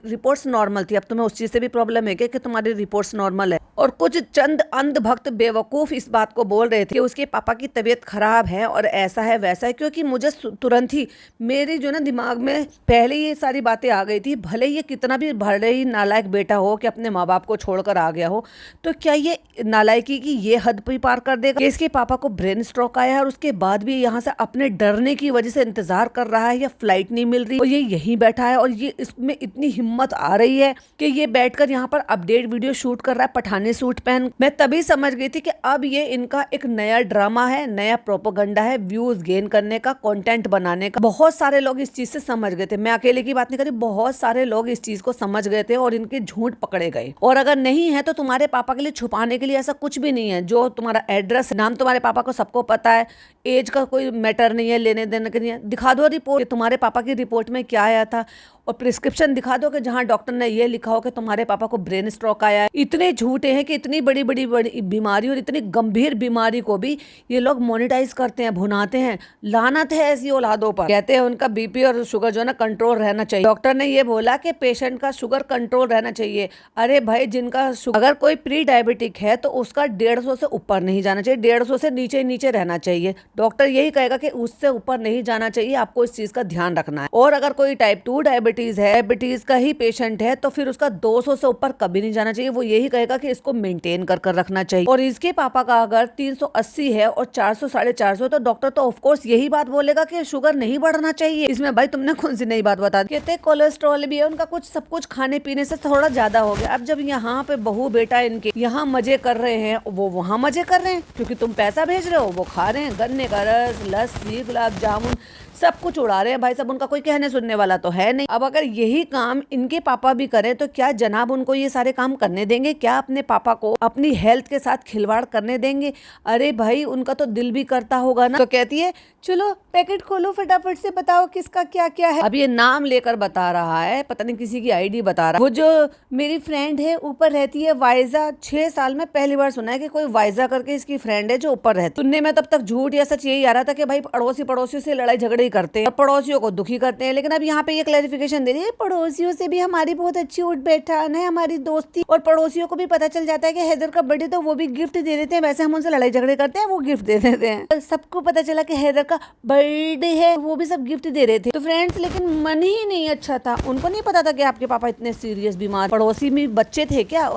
रिपोर्ट्स नॉर्मल थी। अब तुम्हें उस चीज से भी प्रॉब्लम है क्या कि तुम्हारी रिपोर्ट्स नॉर्मल है? और कुछ चंद अंधभक्त बेवकूफ इस बात को बोल रहे थे कि उसके पापा की तबीयत खराब है और ऐसा है वैसा है, क्योंकि मुझे तुरंत ही मेरी जो ना दिमाग में पहले ये सारी बातें आ गई थी। भले ये कितना भी भले ही नालायक बेटा हो कि अपने माँ बाप को छोड़कर आ गया हो, तो क्या ये नालायकी की ये हद भी पार कर देगा कि इसके पापा को ब्रेन स्ट्रोक आया है और उसके बाद भी यहाँ से अपने डरने की वजह से इंतजार कर रहा है या फ्लाइट नहीं मिल रही और ये यहीं बैठा है और ये इसमें इतनी हिम्मत आ रही है कि ये बैठकर यहाँ पर अपडेट वीडियो शूट कर रहा है पठानी सूट पहन। मैं तभी समझ गई थी कि अब ये इनका एक नया ड्रामा है, नया प्रोपेगेंडा है, व्यूज गेन करने का, कंटेंट बनाने का। बहुत सारे लोग इस चीज से समझ गए थे, मैं अकेले की बात नहीं करी, बहुत सारे लोग इस चीज को समझ गए थे और इनके झूठ पकड़े गए। और अगर नहीं है तो तुम्हारे पापा के लिए छुपाने के लिए ऐसा कुछ भी नहीं है। जो तुम्हारा एड्रेस, नाम तुम्हारे पापा को सबको पता है, एज का कोई मैटर नहीं है, लेने देने के नहीं है, दिखा दो रिपोर्ट, तुम्हारे पापा की रिपोर्ट में क्या आया था। और प्रिस्क्रिप्शन दिखा दो कि जहाँ डॉक्टर ने ये लिखा हो कि तुम्हारे पापा को ब्रेन स्ट्रोक आया है। इतने झूठे हैं कि इतनी बड़ी बड़ी बड़ी बीमारी और इतनी गंभीर बीमारी को भी ये लोग मोनेटाइज करते हैं, भुनाते हैं। लानत है ऐसी औलादों पर। कहते हैं उनका बीपी और शुगर जो है ना कंट्रोल रहना चाहिए। डॉक्टर ने ये बोला कि पेशेंट का शुगर कंट्रोल रहना चाहिए। अरे भाई, जिनका अगर कोई प्री डायबिटिक है तो उसका 150 से ऊपर नहीं जाना चाहिए, 150 से नीचे नीचे रहना चाहिए। डॉक्टर यही कहेगा कि उससे ऊपर नहीं जाना चाहिए, आपको इस चीज का ध्यान रखना है। और अगर कोई टाइप 2 डायबिटीज है, डायबिटीज का ही पेशेंट है, तो फिर उसका 200 से ऊपर कभी नहीं जाना चाहिए। वो यही कहेगा कि इसको मेंटेन कर रखना चाहिए। और इसके पापा का अगर 380 है और 400 450, तो डॉक्टर तो ऑफकोर्स यही बात बोलेगा कि शुगर नहीं बढ़ना चाहिए। इसमें भाई तुमने कौन सी नई बात बता दी। कहते कोलेस्ट्रॉल भी है उनका, कुछ सब कुछ खाने पीने से थोड़ा ज्यादा हो गया। अब जब यहाँ पे बहू बेटा इनके यहाँ मजे कर रहे हैं, वो वहाँ मजे कर रहे हैं क्योंकि तुम पैसा भेज रहे हो, वो खा रहे हैं गन्ने का रस, लस्सी, गुलाब जामुन, सब कुछ उड़ा रहे हैं भाई साहब। उनका कोई कहने सुनने वाला तो है नहीं। अब अगर यही काम इनके पापा भी करें तो क्या जनाब उनको ये सारे काम करने देंगे? क्या अपने पापा को अपनी हेल्थ के साथ खिलवाड़ करने देंगे? अरे भाई, उनका तो दिल भी करता होगा ना। तो कहती है चलो पैकेट खोलो, फटाफट से बताओ किसका क्या क्या है। अब ये नाम लेकर बता रहा है, पता नहीं किसी की आईडी बता रहा है। वो जो मेरी फ्रेंड है ऊपर रहती है वाइजा, 6 साल में पहली बार सुना है कि कोई वाइजा करके इसकी फ्रेंड है जो ऊपर रहती। सुनने में तब तक झूठ या सच यही आ रहा था कि भाई पड़ोसियों से लड़ाई झगड़े करते हैं और पड़ोसियों को दुखी करते हैं। लेकिन अब यहाँ पे ये क्लैरिफिकेशन दे रही है, पड़ोसियों से भी हमारी बहुत अच्छी उठ बैठान है, हमारी दोस्ती। और पड़ोसियों को भी पता चल जाता है कि हैदर का बर्थडे, तो वो भी गिफ्ट दे देते हैं। वैसे हम उनसे लड़ाई झगड़े करते हैं, वो गिफ्ट दे देते हैं। सबको पता चला कि हैदर का बर्थडे है, वो भी सब गिफ्ट दे रहे थे। तो फ्रेंड्स, लेकिन मन ही नहीं अच्छा था। उनको नहीं पता था कि आपके पापा इतने सीरियस बीमार। पड़ोसी में बच्चे थे क्या?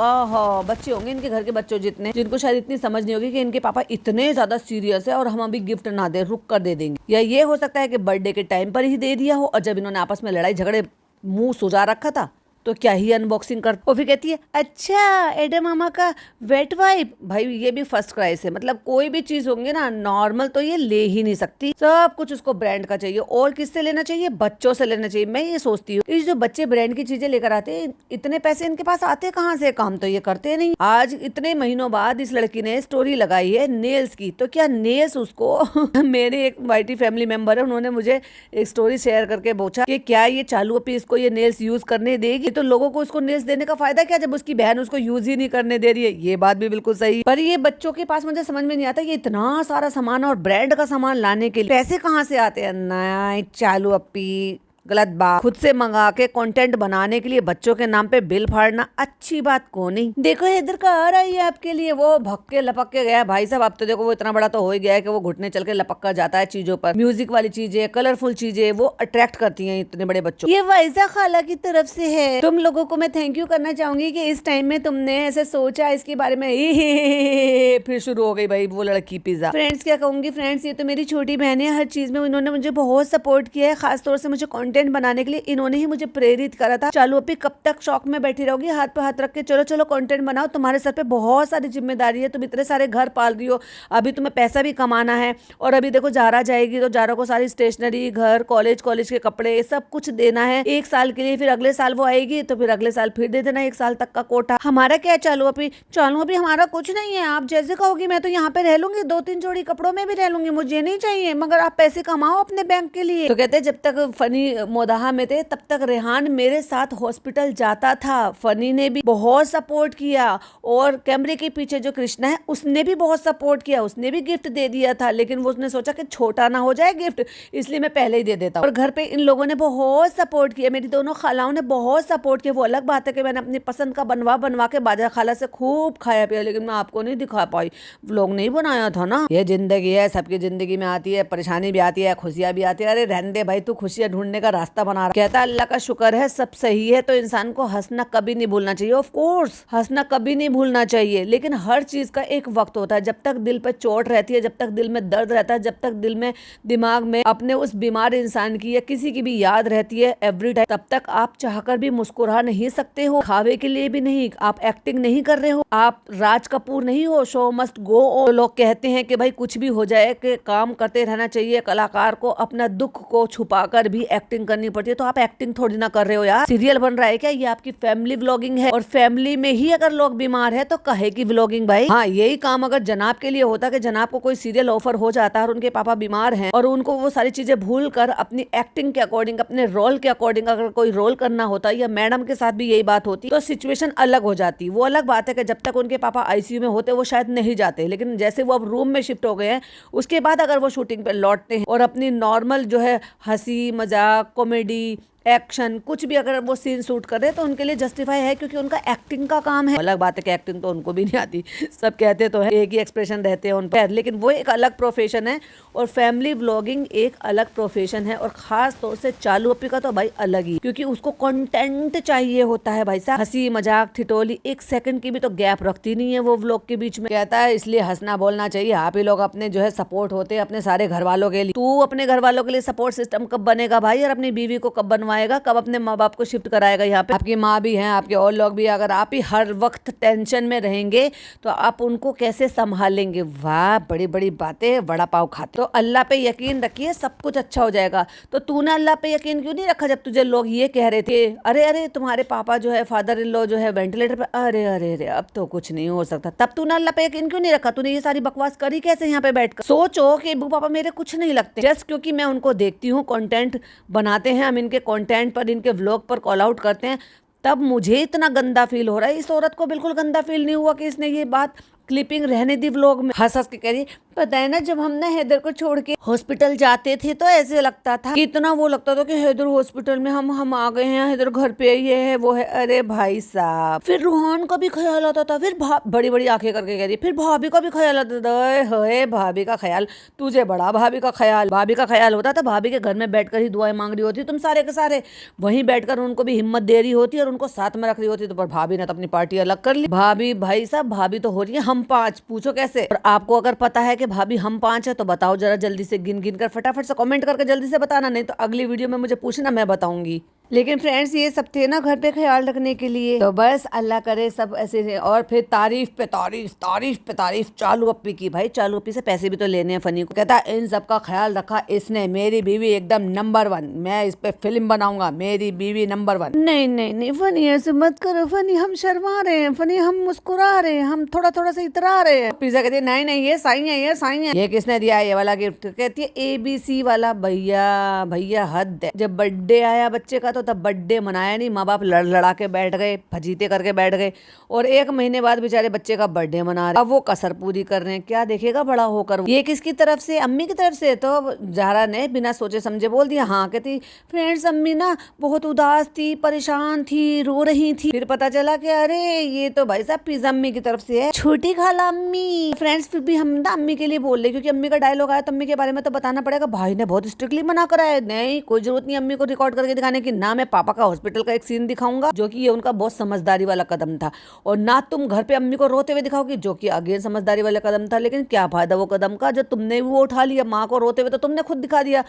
बच्चे होंगे इनके घर के बच्चों जितने, जिनको शायद इतनी समझ नहीं होगी कि इनके पापा इतने ज्यादा सीरियस है और हम अभी गिफ्ट ना दे, रुक कर दे देंगे। या ये हो सकता है कि बर्थडे के टाइम पर ही दे दिया हो और जब इन्होंने आपस में लड़ाई झगड़े मुंह सुजा रखा था तो क्या ही अनबॉक्सिंग कर। और फिर कहती है अच्छा एडम मामा का वेट वाइप। भाई ये भी फर्स्ट क्राइस है। मतलब कोई भी चीज होंगे ना नॉर्मल तो ये ले ही नहीं सकती, सब कुछ उसको ब्रांड का चाहिए। और किससे लेना चाहिए? बच्चों से लेना चाहिए। मैं ये सोचती हूँ जो बच्चे ब्रांड की चीजें लेकर आते हैं, इतने पैसे इनके पास आते कहाँ से? काम तो ये करते नहीं। आज इतने महीनों बाद इस लड़की ने स्टोरी लगाई है नेल्स की, तो क्या नेल्स उसको मेरे एक वाइटी फैमिली मेंबर है, उन्होंने मुझे एक स्टोरी शेयर करके पूछा कि क्या ये चालू अपी इसको ये नेल्स यूज करने देगी? तो लोगों को उसको नेल्स देने का फायदा क्या जब उसकी बहन उसको यूज ही नहीं करने दे रही है। ये बात भी बिल्कुल सही। पर ये बच्चों के पास मुझे समझ में नहीं आता, ये इतना सारा सामान और ब्रांड का सामान लाने के लिए पैसे कहाँ से आते हैं? नहीं, चालू अपी गलत बात। खुद से मंगा के कंटेंट बनाने के लिए बच्चों के नाम पे बिल फाड़ना अच्छी बात को नहीं। देखो इधर का आ रहा है आपके लिए, वो भग के लपक के गया भाई साहब। अब तो देखो वो इतना बड़ा तो हो ही गया है कि वो घुटने चल के लपक कर जाता है चीजों पर। म्यूजिक वाली चीजें, कलरफुल चीजें वो अट्रैक्ट करती हैं इतने बड़े बच्चों। ये वाइजा खाला की तरफ से है। तुम लोगों को मैं थैंक यू करना चाहूंगी कि इस टाइम में तुमने ऐसे सोचा इसके बारे में। फिर शुरू हो गई भाई वो लड़की पिज्जा। फ्रेंड्स क्या कहूंगी, फ्रेंड्स ये तो मेरी छोटी बहन है, हर चीज में इन्होंने मुझे बहुत सपोर्ट किया है। खासतौर से मुझे कंटेंट बनाने के लिए इन्होंने ही मुझे प्रेरित करा था। चालू अपी कब तक शौक में बैठी रहोगी, हाथ पे हाथ रख के चलो चलो कंटेंट बनाओ। तुम्हारे सर पे बहुत सारी जिम्मेदारी है, तुम इतने सारे घर पाल रही हो, अभी तुम्हें पैसा भी कमाना है। और अभी देखो जारा जाएगी तो जारा को सारी स्टेशनरी, घर, कॉलेज के कपड़े सब कुछ देना है 1 साल के लिए। फिर अगले साल वो आएगी तो फिर अगले साल फिर दे देना 1 साल तक का कोटा। हमारा क्या है चालू अपी हमारा कुछ नहीं है। आप जैसे कहोगी मैं तो यहाँ पे रह लूंगी, 2-3 जोड़ी कपड़ों में भी रह लूंगी, मुझे नहीं चाहिए, मगर आप पैसे कमाओ अपने बैंक के लिए। तो कहते जब तक फनी मोदाहा में थे तब तक रेहान मेरे साथ हॉस्पिटल जाता था। फनी ने भी बहुत सपोर्ट किया और कैमरे के पीछे जो कृष्णा है उसने भी बहुत सपोर्ट किया, उसने भी गिफ्ट दे दिया था। लेकिन वो उसने सोचा कि छोटा ना हो जाए गिफ्ट, इसलिए मैं पहले ही दे देता हूँ। और घर पे इन लोगों ने बहुत सपोर्ट किया, मेरी दोनों खालाओं ने बहुत सपोर्ट किया। वो अलग बात है कि मैंने अपनी पसंद का बनवा के बाजा खाला से खूब खाया पिया, लेकिन मैं आपको नहीं दिखा पाई, व्लॉग नहीं बनाया था ना। ये जिंदगी है, सबकी जिंदगी में आती है, परेशानी भी आती है, खुशियां भी आती है। अरे रहने दे भाई, तू खुशियां ढूंढने का रास्ता बना रहा। कहता अल्लाह का शुक्र है सब सही है, तो इंसान को हंसना कभी नहीं भूलना चाहिए। ऑफ कोर्स हंसना कभी नहीं भूलना चाहिए, लेकिन हर चीज का एक वक्त होता है। जब तक दिल पर चोट रहती है, जब तक दिल में दर्द रहता है, जब तक दिल में दिमाग में अपने उस बीमार इंसान की या किसी की भी याद रहती है एवरी टाइम, तब तक आप चाहकर भी मुस्कुरा नहीं सकते हो। खावे के लिए भी नहीं, आप एक्टिंग नहीं कर रहे हो, आप राज कपूर नहीं हो। Show must go on. लोग कहते हैं कि भाई कुछ भी हो जाए कि काम करते रहना चाहिए। कलाकार को अपना दुख को छुपाकर भी एक्टिंग एक्टिंग करनी पड़ती है, तो आप एक्टिंग थोड़ी ना कर रहे हो यार, सीरियल बन रहा है क्या? ये आपकी फैमिली व्लॉगिंग है, और फैमिली में ही अगर लोग बीमार है तो कहे की व्लॉगिंग भाई। हाँ, यही काम अगर जनाब के लिए होता कि जनाब को कोई सीरियल ऑफर हो जाता है और उनके पापा बीमार हैं और उनको वो सारी चीजें भूल कर अपनी एक्टिंग के अकॉर्डिंग, अपने रोल के अकॉर्डिंग अगर कोई रोल करना होता, या मैडम के साथ भी यही बात होती, तो सिचुएशन अलग हो जाती। वो अलग बात है कि जब तक उनके पापा आईसीयू में होते वो शायद नहीं जाते, लेकिन जैसे वो अब रूम में शिफ्ट हो गए हैं उसके बाद अगर वो शूटिंग पे लौटते हैं और अपनी नॉर्मल जो है हंसी मजाक कॉमेडी एक्शन कुछ भी अगर वो सीन शूट कर रहे हैं तो उनके लिए जस्टिफाई है, क्योंकि उनका एक्टिंग का काम है। अलग बात है कि एक्टिंग तो उनको भी नहीं आती, सब कहते तो है, एक ही एक्सप्रेशन रहते हैं उन पर, लेकिन वो एक अलग प्रोफेशन है और फैमिली व्लॉगिंग एक अलग प्रोफेशन है। और खास तौर से चालू अपी का तो भाई अलग ही, क्योंकि उसको कंटेंट चाहिए होता है भाई साहब, हंसी मजाक ठिठोली, एक सेकंड की भी तो गैप रखती नहीं है वो व्लॉग के बीच में। कहता है इसलिए हंसना बोलना चाहिए, आप ही लोग अपने जो है सपोर्ट होते हैं अपने सारे घर वालों के लिए। तू अपने घर वालों के लिए सपोर्ट सिस्टम कब बनेगा भाई, और अपनी बीवी को कब बनवाएगा, कब अपने माँ बाप को शिफ्ट कराएगा यहाँ पे? आपकी माँ भी हैं, आपके और लोग भी, अगर आप ही हर वक्त टेंशन में रहेंगे तो आप उनको कैसे संभालेंगे? वाह, बड़ी बड़ी बातें, वड़ा पाव खाते। तो अल्लाह पे यकीन रखिए, सब कुछ अच्छा हो जाएगा। तो तूने अल्लाह पे यकीन क्यों नहीं रखा जब तुझे लोग ये कह रहे थे अरे अरे तुम्हारे पापा जो है फादर इन लॉ जो है वेंटिलेटर पे, अरे अरे अरे अब तो कुछ नहीं हो सकता, तब तूने अल्लाह पे यकीन क्यों नहीं रखा? तूने ये सारी बकवास करी कैसे यहाँ पे बैठकर? सोचो कि अब्बू पापा मेरे कुछ नहीं लगते, जस्ट क्योंकि मैं उनको देखती हूँ, कंटेंट बनाते हैं हम, इनके कंटेंट पर, इनके व्लॉग पर कॉल आउट करते हैं, तब मुझे इतना गंदा फील हो रहा है। इस औरत को बिल्कुल गंदा फील नहीं हुआ कि इसने ये बात क्लिपिंग रहने दी व्लॉग में। हंस हंस के कह रही, पता है ना जब हम ना हैदर को छोड़ के हॉस्पिटल जाते थे तो ऐसे लगता था, कितना वो लगता था कि हैदर हॉस्पिटल में हम आ गए हैं, हैदर घर पे ये है वो है। अरे भाई साहब, फिर रूहान का भी ख्याल आता था, फिर बड़ी बड़ी आंखें करके कह रही, फिर भाभी का भी ख्याल आता था। है भाभी का ख्याल, तुझे बड़ा भाभी का ख्याल होता था, भाभी के घर में बैठकर ही दुआएं मांग रही होती तुम सारे के सारे, वहीं बैठकर उनको भी हिम्मत दे रही होती और उनको साथ में रख रही होती। तो पर भाभी ने तो अपनी पार्टी अलग कर ली। भाभी भाई साहब, भाभी तो हो रही है हम 5, पूछो कैसे? और आपको अगर पता है कि भाभी हम 5 है तो बताओ जरा जल्दी से, गिन गिन कर फटाफट से कमेंट करके जल्दी से बताना, नहीं तो अगली वीडियो में मुझे पूछना, मैं बताऊंगी। लेकिन फ्रेंड्स ये सब थे ना घर पे ख्याल रखने के लिए, तो बस अल्लाह करे सब ऐसे रहे। और फिर तारीफ पे तारीफ चालू अपी की। भाई चालू अपी से पैसे भी तो लेने हैं फनी को। कहता इन सब का ख्याल रखा इसने, मेरी बीवी एकदम नंबर 1, मैं इस पे फिल्म बनाऊंगा, मेरी बीवी नंबर 1। नहीं फनी ऐसे मत करो, फनी हम शर्मा रहे हैं, फनी हम मुस्कुरा रहे हैं, हम थोड़ा थोड़ा सा इतरा रहे हैं। पिज्जा कहती है नहीं ये साई है, ये साई है। ये किसने दिया ये वाला गिफ्ट? कहती है ABC वाला। भैया हद है। जब बर्थडे आया बच्चे का तो तब बर्थडे मनाया नहीं, माँ बाप लड़ा के बैठ गए, फजीते करके बैठ गए, और 1 महीने बाद बेचारे बच्चे का बर्थडे मना रहे, अब वो कसर पूरी कर रहे हैं। क्या देखेगा बड़ा होकर? ये किसकी तरफ से? अम्मी की तरफ से। तो ज़हरा ने बिना सोचे समझे बोल दिया हाँ। कहती फ्रेंड्स अम्मी ना बहुत उदास थी, परेशान थी, रो रही थी। फिर पता चला कि अरे ये तो भाई साहब पिज्जा अम्मी की तरफ से है, छोटी खाला अम्मी। फ्रेंड्स फिर भी हम ना अम्मी के लिए बोल रहे, क्योंकि अम्मी का डायलॉग आया तो अम्मी के बारे में तो बताना पड़ेगा। भाई ने बहुत स्ट्रिक्टली मना करा है, नहीं कोई जरूरत नहीं अम्मी को रिकॉर्ड करके दिखाने की, ना मैं पापा का हॉस्पिटल का एक सीन दिखाऊंगा जो कि ये उनका बहुत समझदारी वाला कदम था, और ना तुम घर पे अम्मी को रोते हुए दिखाओगी जो कि अगेन समझदारी वाला कदम था। लेकिन क्या फायदा वो कदम का जब तुमने वो उठा लिया, माँ को रोते हुए तो तुमने खुद दिखा दिया।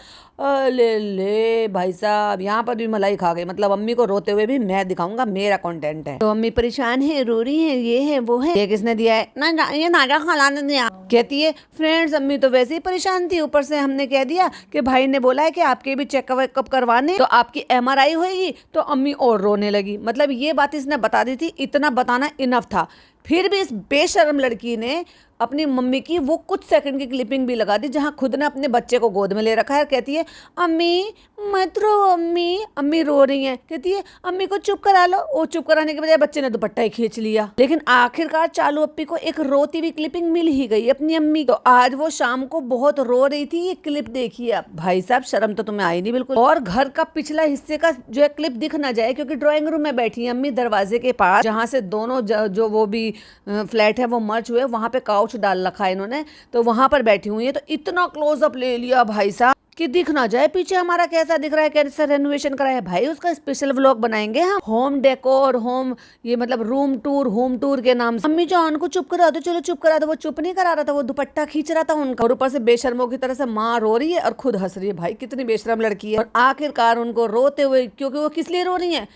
ले भाई साहब, यहाँ पर भी मलाई खा गई, मतलब अम्मी को रोते हुए भी मैं दिखाऊंगा, मेरा कंटेंट है। तो अम्मी परेशान है, रो रही है, ये है वो है। ये किसने दिया है? ना ये नाजा खाला ने दिया। कहती है फ्रेंड्स अम्मी तो वैसे ही परेशान थी, ऊपर से हमने कह दिया कि भाई ने बोला है कि आपके भी चेकअप वेकअप करवाने, तो आपकी MRI होगी, तो अम्मी और रोने लगी। मतलब ये बात इसने बता दी थी, इतना बताना इनफ था। फिर भी इस बेशर्म लड़की ने अपनी मम्मी की वो कुछ सेकंड की क्लिपिंग भी लगा दी जहां खुद ने अपने बच्चे को गोद में ले रखा है। कहती है अम्मी मत रो, अम्मी रो रही हैं। कहती है अम्मी को चुप करा लो। वो चुप कराने के बजाय बच्चे ने दुपट्टा ही खींच लिया। लेकिन आखिरकार चालू अप्पी को एक रोती हुई क्लिपिंग मिल ही गई अपनी अम्मी। तो आज वो शाम को बहुत रो रही थी। ये क्लिप देखिए आप। भाई साहब शर्म तो तुम्हें आई नहीं बिल्कुल। और घर का पिछला हिस्से का जो है क्लिप दिख ना जाए, क्योंकि ड्राइंग रूम में बैठी है अम्मी दरवाजे के पास, जहाँ से दोनों जो वो भी फ्लैट है वो मर्ज हुए, वहां पे काउच डाल रखा है इन्होंने, तो वहां पर बैठी हुई है। तो इतना क्लोजअप ले लिया भाई साहब कि दिख ना जाए पीछे हमारा कैसा दिख रहा है, कैसा रेनोवेशन करा है। भाई उसका स्पेशल व्लॉग बनाएंगे हम, होम डेकोर, होम ये मतलब रूम टूर, होम टूर के नाम से। अम्मी जान को चुप करा दो, चलो चुप करा दो। वो चुप नहीं करा रहा था, वो दुपट्टा खींच रहा था उनका, और ऊपर से बेशर्मों की तरह से माँ रो रही है और खुद हंस रही है। भाई कितनी बेशरम लड़की है। और आखिरकार उनको रोते हुए, क्योंकि वो किस लिए रो रही है,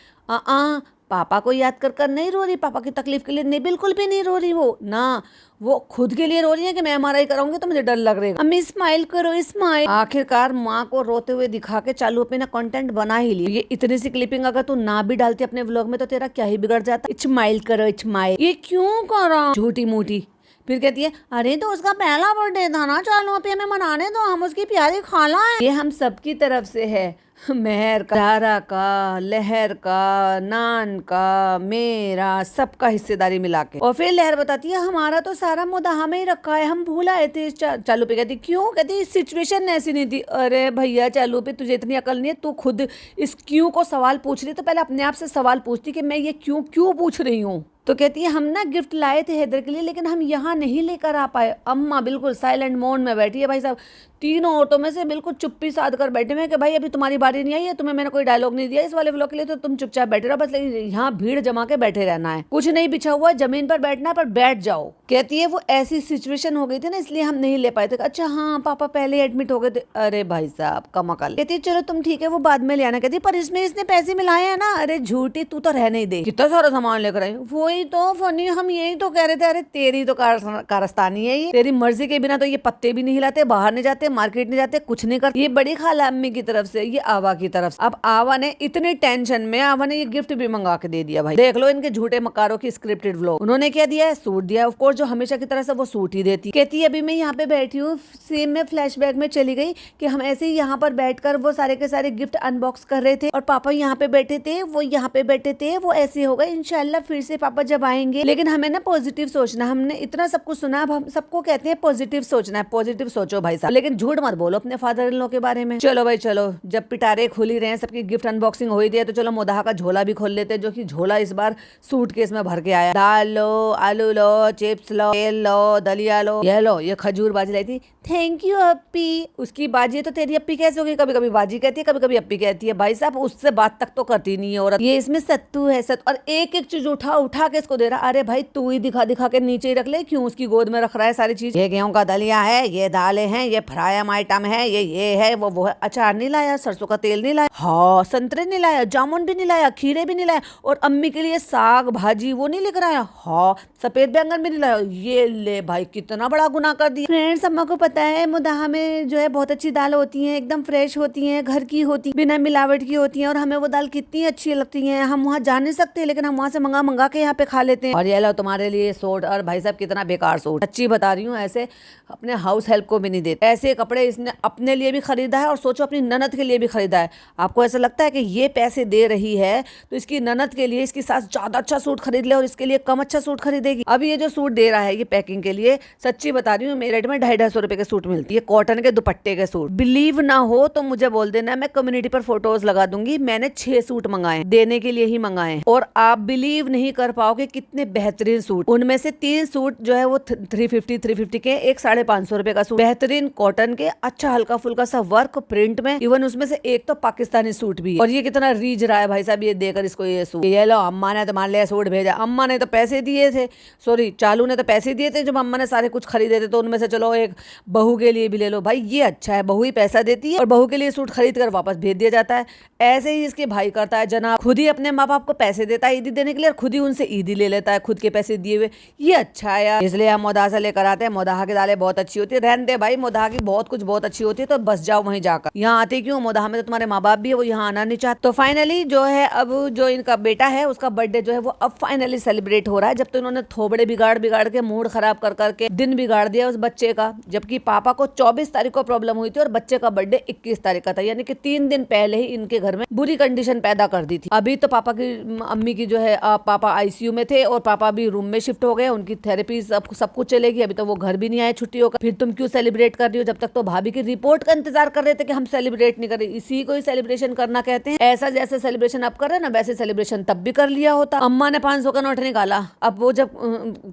पापा को याद कर कर नहीं रो रही, पापा की तकलीफ के लिए नहीं, बिल्कुल भी नहीं रो रही वो ना, वो खुद के लिए रो रही है कि मैं एमआरआई कराऊंगी तो मुझे डर लग रहा है। अम्मी स्माइल करो, स्माइल। आखिरकार माँ को रोते हुए दिखा के चालू अपना कंटेंट बना ही लिया। ये इतनी सी क्लिपिंग अगर तू ना भी डालती अपने व्लॉग में तो तेरा क्या ही बिगड़ जाता। स्माइल करो, स्माइल। ये क्यों करा झूठी मूठी। फिर कहती है अरे तो उसका पहला बर्थडे था ना, चालू अभी हमें मनाने दो, हम उसकी प्यारी खाला है। ये हम सबकी तरफ से है, मेहर का, दारा का, लहर का, नान का, मेरा, सबका हिस्सेदारी मिला के। और फिर लहर बताती है हमारा तो सारा मुदाहा में ही रखा है, हम भूल आए थे। चालू पे कहती क्यों, कहती सिचुएशन ऐसी नहीं थी। अरे भैया चालू पे तुझे इतनी अकल नहीं है, तू खुद इस क्यों को सवाल पूछ रही तो पहले अपने आप से सवाल पूछती कि मैं ये क्यों क्यों पूछ रही हूँ। तो कहती है हम ना गिफ्ट लाए थे हैदर के लिए लेकिन हम यहाँ नहीं लेकर आ पाए। अम्मा बिल्कुल साइलेंट मोड में बैठी है भाई साहब, तीनों औरतों में से बिल्कुल चुप्पी साध कर बैठे हुए कि भाई अभी तुम्हारी बारी नहीं आई है, तुम्हें मैंने कोई डायलॉग नहीं दिया इस वाले व्लॉग के लिए, तो तुम चुपचाप बैठे रहो बस, लेकिन यहाँ भीड़ जमा के बैठे रहना है, कुछ नहीं बिछा हुआ है, जमीन पर बैठना है पर बैठ जाओ। कहती है वो ऐसी सिचुएशन हो गई थी ना इसलिए हम नहीं ले पाए थे। अच्छा हाँ पापा पहले एडमिट हो गए थे। अरे भाई साहब कमाल। कहती है चलो तुम ठीक है वो बाद में ले आना। कहती पर इसमें इसने पैसे मिलाए हैं ना। अरे झूठी, तू तो रहने ही दे, कितना सारा सामान लेकर आई। वही तो फनी, हम यही तो कह रहे थे। अरे तेरी तो कारस्तानी है ये, तेरी मर्जी के बिना तो ये पत्ते भी नहीं हिलाते, बाहर नहीं जाते, मार्केट नहीं जाते, कुछ नहीं करते। ये बड़ी खाला अम्मी की तरफ से, ये आवा की तरफ से। अब आवा ने इतनी टेंशन में आवा ने ये गिफ्ट भी मंगा के दे दिया। भाई देख लो इनके झूठे मकारों की स्क्रिप्टेड व्लॉग। उन्होंने क्या दिया है, सूट दिया ऑफ कोर्स, जो हमेशा की तरह से वो सूट ही देती। कहती है अभी मैं यहाँ पे बैठी हूँ, सेम में फ्लैशबैक में चली गई कि हम ऐसे ही यहाँ पर बैठकर वो सारे के सारे गिफ्ट अनबॉक्स कर रहे थे और पापा यहाँ पे बैठे थे, वो यहाँ पे बैठे थे, वो ऐसे होगा। इंशाल्लाह फिर से पापा जब आएंगे, लेकिन हमें ना पॉजिटिव सोचना। हमने इतना सब कुछ सुना, अब हम सबको कहते हैं पॉजिटिव सोचना है, पॉजिटिव सोचो भाई साहब, लेकिन झूठ मत बोलो अपने फादर इन लॉ के बारे में। चलो भाई चलो, जब पिटारे खुल ही रहे हैं, सबकी गिफ्ट अनबॉक्सिंग हो ही रही है, तो चलो मोदाहा का झोला भी खोल लेते हैं, जो कि झोला इस बार सूटकेस में भर के आया। दाल लो, आलू लो, चिप्स लो, तेल लो, दलिया लो, ये लो, ये खजूर बाजी लाई थी। Thank you अप्पी। उसकी बाजी तो तेरी अप्पी कैसे होगी, कभी कभी बाजी कहती है, कभी कभी अप्पी कहती है। भाई साहब उससे बात तक तो करती नहीं है औरत। ये इसमें सत्तू है सत्तू, और एक एक चीज उठा उठा के इसको दे रहा। अरे भाई तू ही दिखा दिखा के नीचे ही रख ले, क्यों उसकी गोद में रख रहा है सारी चीज। ये गेहूं का दलिया है, ये दालें हैं, ये फ्रायम आइटम है, ये है वो है। अचार नहीं लाया, सरसों का तेल नहीं लाया, हाँ संतरे नहीं लाया, जामुन भी नहीं लाया, खीरे भी नहीं लाया, और अम्मी के लिए साग भाजी वो नहीं लेकर आया, हाँ सफेद बैंगन भी नहीं लाया। ये ले भाई कितना बड़ा गुनाह कर दिया। फ्रेंड्स अम्मा को पता है मुदाहा में जो है बहुत अच्छी दाल होती है, एकदम फ्रेश होती है, घर की होती, बिना मिलावट की होती है, और हमें वो दाल कितनी अच्छी लगती है। हम वहाँ जा नहीं सकते लेकिन हम वहाँ से मंगा मंगा के यहाँ पे खा लेते हैं। और ये लो तुम्हारे लिए सूट, और भाई साहब कितना बेकार सूट, सच्ची बता रही हूँ, ऐसे अपने हाउस हेल्प को भी नहीं देते। ऐसे कपड़े इसने अपने लिए भी खरीदा है और सोचो अपनी ननद के लिए भी खरीदा है। आपको ऐसा लगता है कि ये पैसे दे रही है तो इसकी ननद के लिए इसकी सास ज्यादा अच्छा सूट खरीद ले और इसके लिए कम अच्छा सूट खरीदेगी। अब ये जो सूट दे रहा है ये पैकिंग के लिए, सच्ची बता रही हूँ मेरठ में 250-250 रुपए के सूट मिलती है, कॉटन के दुपट्टे के सूट। बिलीव ना हो तो मुझे बोल देना, मैं कम्युनिटी पर फोटोज लगा दूंगी। मैंने 6 सूट मंगाए, देने के लिए ही मंगाए, और आप बिलीव नहीं कर पाओगे कितने बेहतरीन सूट। उनमें से 3 सूट जो है वो 350 के, एक 550 रुपए का सूट, बेहतरीन कॉटन के, अच्छा हल्का फुल्का सा वर्क प्रिंट में, इवन उसमें से एक तो पाकिस्तानी सूट भी है। और ये कितना रीझ रहा है भाई साहब ये देकर इसको ये सूट। ये लो अम्मा ने तुम्हारे लिए सूट भेजा, अम्मा ने तो पैसे दिए थे, सॉरी चालू ने तो पैसे दिए थे, जब अम्मा ने सारे कुछ खरीदे थे तो उनमें से चलो एक बहू के लिए भी ले लो। भाई ये अच्छा है, बहू ही पैसा देती है और बहू के लिए सूट खरीद कर वापस भेज दिया जाता है। ऐसे ही इसके भाई करता है जनाब, खुद ही अपने माँ बाप को पैसे देता है ईदी देने के लिए और खुद ही उनसे ईदी ले लेता है खुद के पैसे दिए हुए। ये अच्छा है यार, इसलिए हम मोदाहा से लेकर आते हैं। मोदाहा की दालें बहुत अच्छी होती है, रहने दे भाई, मोदाहा की बहुत कुछ बहुत अच्छी होती है, तो बस जाओ वहीं जाकर। यहाँ आते क्यों, मोदाहा में तो तुम्हारे माँ बाप भी है, वो यहाँ आना नहीं चाहते। तो फाइनली जो है अब जो इनका बेटा है उसका बर्थडे जो है वो अब फाइनली सेलिब्रेट हो रहा है। जब तो इन्होंने थोबड़े बिगाड़ बिगाड़ के मूड खराब कर करके दिन बिगाड़ दिया उस बच्चे का, जबकि पापा को 24 तारीख को प्रॉब्लम हुई थी और बच्चे का बर्थडे 21 तारीख का था, यानी कि 3 दिन पहले ही इनके घर में बुरी कंडीशन पैदा कर दी थी। अभी तो पापा की अम्मी की जो है पापा आईसीयू में थे और पापा भी रूम में शिफ्ट हो गए, उनकी थेरेपी सब कुछ चलेगी। अभी तो वो घर भी नहीं आए छुट्टियों का। फिर तुम क्यों सेलिब्रेट कर रही हो, जब तक तो भाभी की रिपोर्ट का इंतजार कर रहे थे कि हम सेलिब्रेट नहीं कर रहे। इसी को ही सेलिब्रेशन करना कहते हैं। ऐसा जैसे सेलिब्रेशन अब कर रहे ना वैसे सेलिब्रेशन तब भी कर लिया होता। अम्मा ने 500 का नोट निकाला, अब वो जब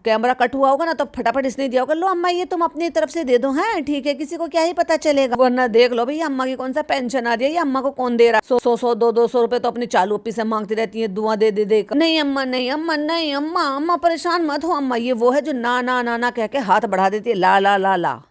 कैमरा कट हुआ होगा ना तो फटाफट इसने दिया होगा, लो अम्मा ये तुम अपनी तरफ से दे दो, है ठीक है, किसी को क्या ही पता चलेगा। वरना देख लो भाई अम्मा की कौन सा पेंशन आ रही है, ये अम्मा को कौन दे रहा है। 100 200 रुपए तो अपनी चालू अपी से मांगती रहती है, दुआ दे दे दे। नहीं अम्मा नहीं अम्मा नहीं अम्मा, अम्मा परेशान मत हो अम्मा, ये वो है जो ना ना ना ना कह के हाथ बढ़ा देती है, ला ला ला ला।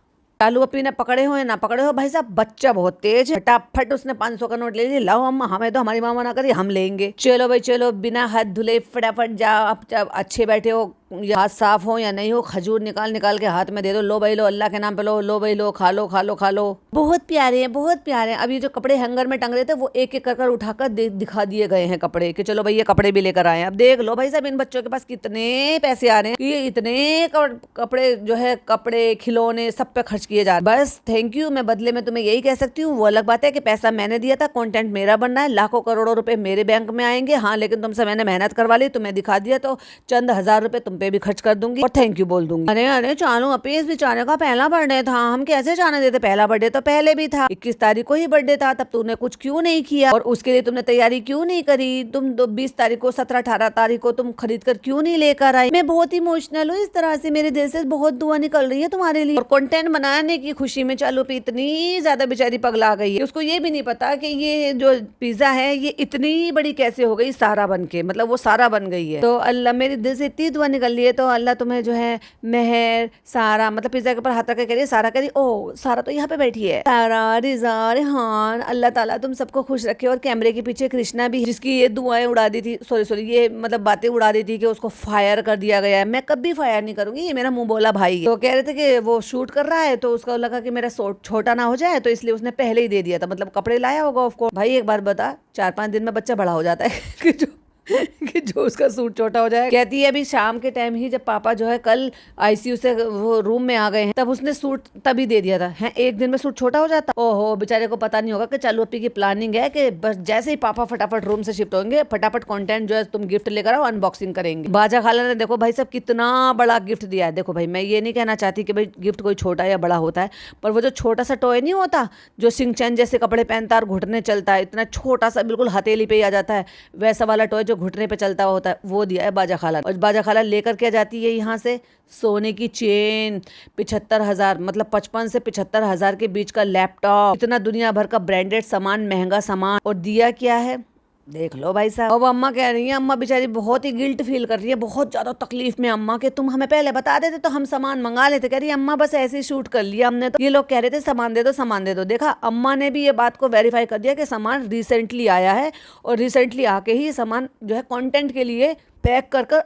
चालू अपी ने पकड़े हो या ना पकड़े हो, भाई साहब बच्चा बहुत तेज है, फटाफट उसने 500 का नोट ले लिया। लाओ अम्मा, हमें तो हमारी मामा ना करी, हम लेंगे। चलो भाई चलो, बिना हाथ धुले फटाफट जाओ। आप अच्छे बैठे हो, हाथ साफ हो या नहीं हो, खजूर निकाल निकाल के हाथ में दे दो। लो भाई लो, अल्लाह के नाम पे लो भाई लो, खा लो खा लो खा लो। बहुत प्यारे हैं, बहुत प्यारे हैं। अब ये जो कपड़े हैंगर में टंग रहे थे वो एक एक कर उठाकर दिखा दिए गए हैं कपड़े, कि चलो भाई ये कपड़े भी लेकर आए। अब देख लो भाई साहब, इन बच्चों के पास कितने पैसे आ रहे हैं कि ये इतने कपड़े जो है, कपड़े खिलौने सब पे खर्च किए जा रहे हैं। बस थैंक यू, मैं बदले में तुम्हें यही कह सकती हूँ। वो अलग बात है कि पैसा मैंने दिया था, कंटेंट मेरा बनना है, लाखों करोड़ों रुपए मेरे बैंक में आएंगे। हाँ, लेकिन तुमसे मैंने मेहनत करवा ली, तुम्हें दिखा दिया तो चंद हजार रुपए तुम पे भी खर्च कर दूंगी और थैंक यू बोल दूंगी। अरे अरे चालू अपी, इस बेचारे का पहला बर्थडे था, हम कैसे जाने देते। पहला बर्थडे तो पहले भी था, 21 तारीख को ही बर्थडे था, तब तूने कुछ क्यों नहीं किया और उसके लिए तुमने तैयारी क्यों नहीं करी। तुम 20 तारीख को, 17, 18 तारीख को तुम खरीद कर क्यों नहीं लेकर आई। मैं बहुत इमोशनल हूँ, इस तरह से मेरे दिल से बहुत दुआ निकल रही है तुम्हारे लिए। और कंटेंट बनाने की खुशी में चालू पे इतनी ज्यादा बेचारी पगला गई है, उसको ये भी नहीं पता कि ये जो पिज्जा है ये इतनी बड़ी कैसे हो गई, सारा बन के, मतलब वो सारा बन गई है। तो अल्लाह, मेरे दिल से इतनी दुआ निकल रही है, तो अल्लाह तुम्हें जो है मेहर, सारा, मतलब पिज्जा के ऊपर हाथ रख के कह रही है सारा, कह रही ओ सारा तो यहाँ पे बैठी है, सारा, रिजा, रेहान, अल्लाह ताला तुम सबको खुश रखे। और कैमरे के पीछे कृष्णा भी, जिसकी ये दुआएं उड़ा दी थी, सॉरी ये मतलब बातें उड़ा दी थी कि उसको फायर कर दिया गया है। मैं कभी फायर नहीं करूंगी, ये मेरा मुंह बोला भाई है। तो कह रहे थे कि वो शूट कर रहा है तो उसको लगा कि मेरा छोटा ना हो जाए, तो इसलिए उसने पहले ही दे दिया था, मतलब कपड़े लाया होगा ऑफकोर्स। भाई एक बार बता, 4-5 दिन में बच्चा बड़ा हो जाता है कि जो उसका सूट छोटा हो जाए। कहती है अभी शाम के टाइम ही जब पापा जो है कल आईसीयू से वो रूम में आ गए हैं, तब उसने सूट तभी दे दिया था। है एक दिन में सूट छोटा हो जाता। ओहो, बेचारे को पता नहीं होगा कि चालू अपी की प्लानिंग है कि बस जैसे ही पापा फटाफट रूम से शिफ्ट होंगे, फटाफट कंटेंट जो है तुम गिफ्ट लेकर आओ, अनबॉक्सिंग करेंगे। बाजा खाला ने देखो भाई साहब कितना बड़ा गिफ्ट दिया है। देखो भाई, मैं ये नहीं कहना चाहती कि भाई गिफ्ट कोई छोटा या बड़ा होता है, पर वो जो छोटा सा टॉय नहीं होता जो सिंचन जैसे कपड़े पहनता और घुटने चलता है, इतना छोटा सा बिल्कुल हथेली पे ही आ जाता है, वैसा वाला टॉय घुटने पे चलता होता है, वो दिया है बाजा खाला। और बाजा खाला लेकर क्या जाती है यहाँ से, सोने की चेन, 75,000, मतलब 55 से 75,000 के बीच का लैपटॉप, इतना दुनिया भर का ब्रांडेड सामान, महंगा सामान। और दिया क्या है देख लो भाई साहब। अब अम्मा कह रही है, अम्मा बेचारी बहुत ही गिल्ट फील कर रही है, बहुत ज्यादा तकलीफ में अम्मा के, तुम हमें पहले बता देते तो हम सामान मंगा लेते। कह रही है अम्मा बस ऐसे ही शूट कर लिया हमने, तो ये लोग कह रहे थे सामान दे दो सामान दे दो। देखा, अम्मा ने भी ये बात को वेरीफाई कर दिया कि सामान रिसेंटली आया है और रिसेंटली आके ही सामान जो है कंटेंट के लिए पैक कर कर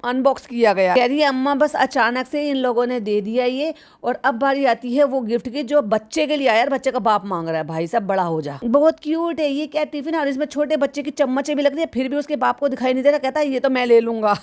अनबॉक्स किया गया। कह रही है अम्मा बस अचानक से इन लोगों ने दे दिया ये, और अब बारी आती है वो गिफ्ट की जो बच्चे के लिए आया, और बच्चे का बाप मांग रहा है। भाई साहब बड़ा हो जा, बहुत क्यूट है ये। क्या टिफिन, और इसमें छोटे बच्चे की चम्मचें भी लग रही है, फिर भी उसके बाप को दिखाई नहीं दे रहा, कहता है ये तो मैं ले लूंगा।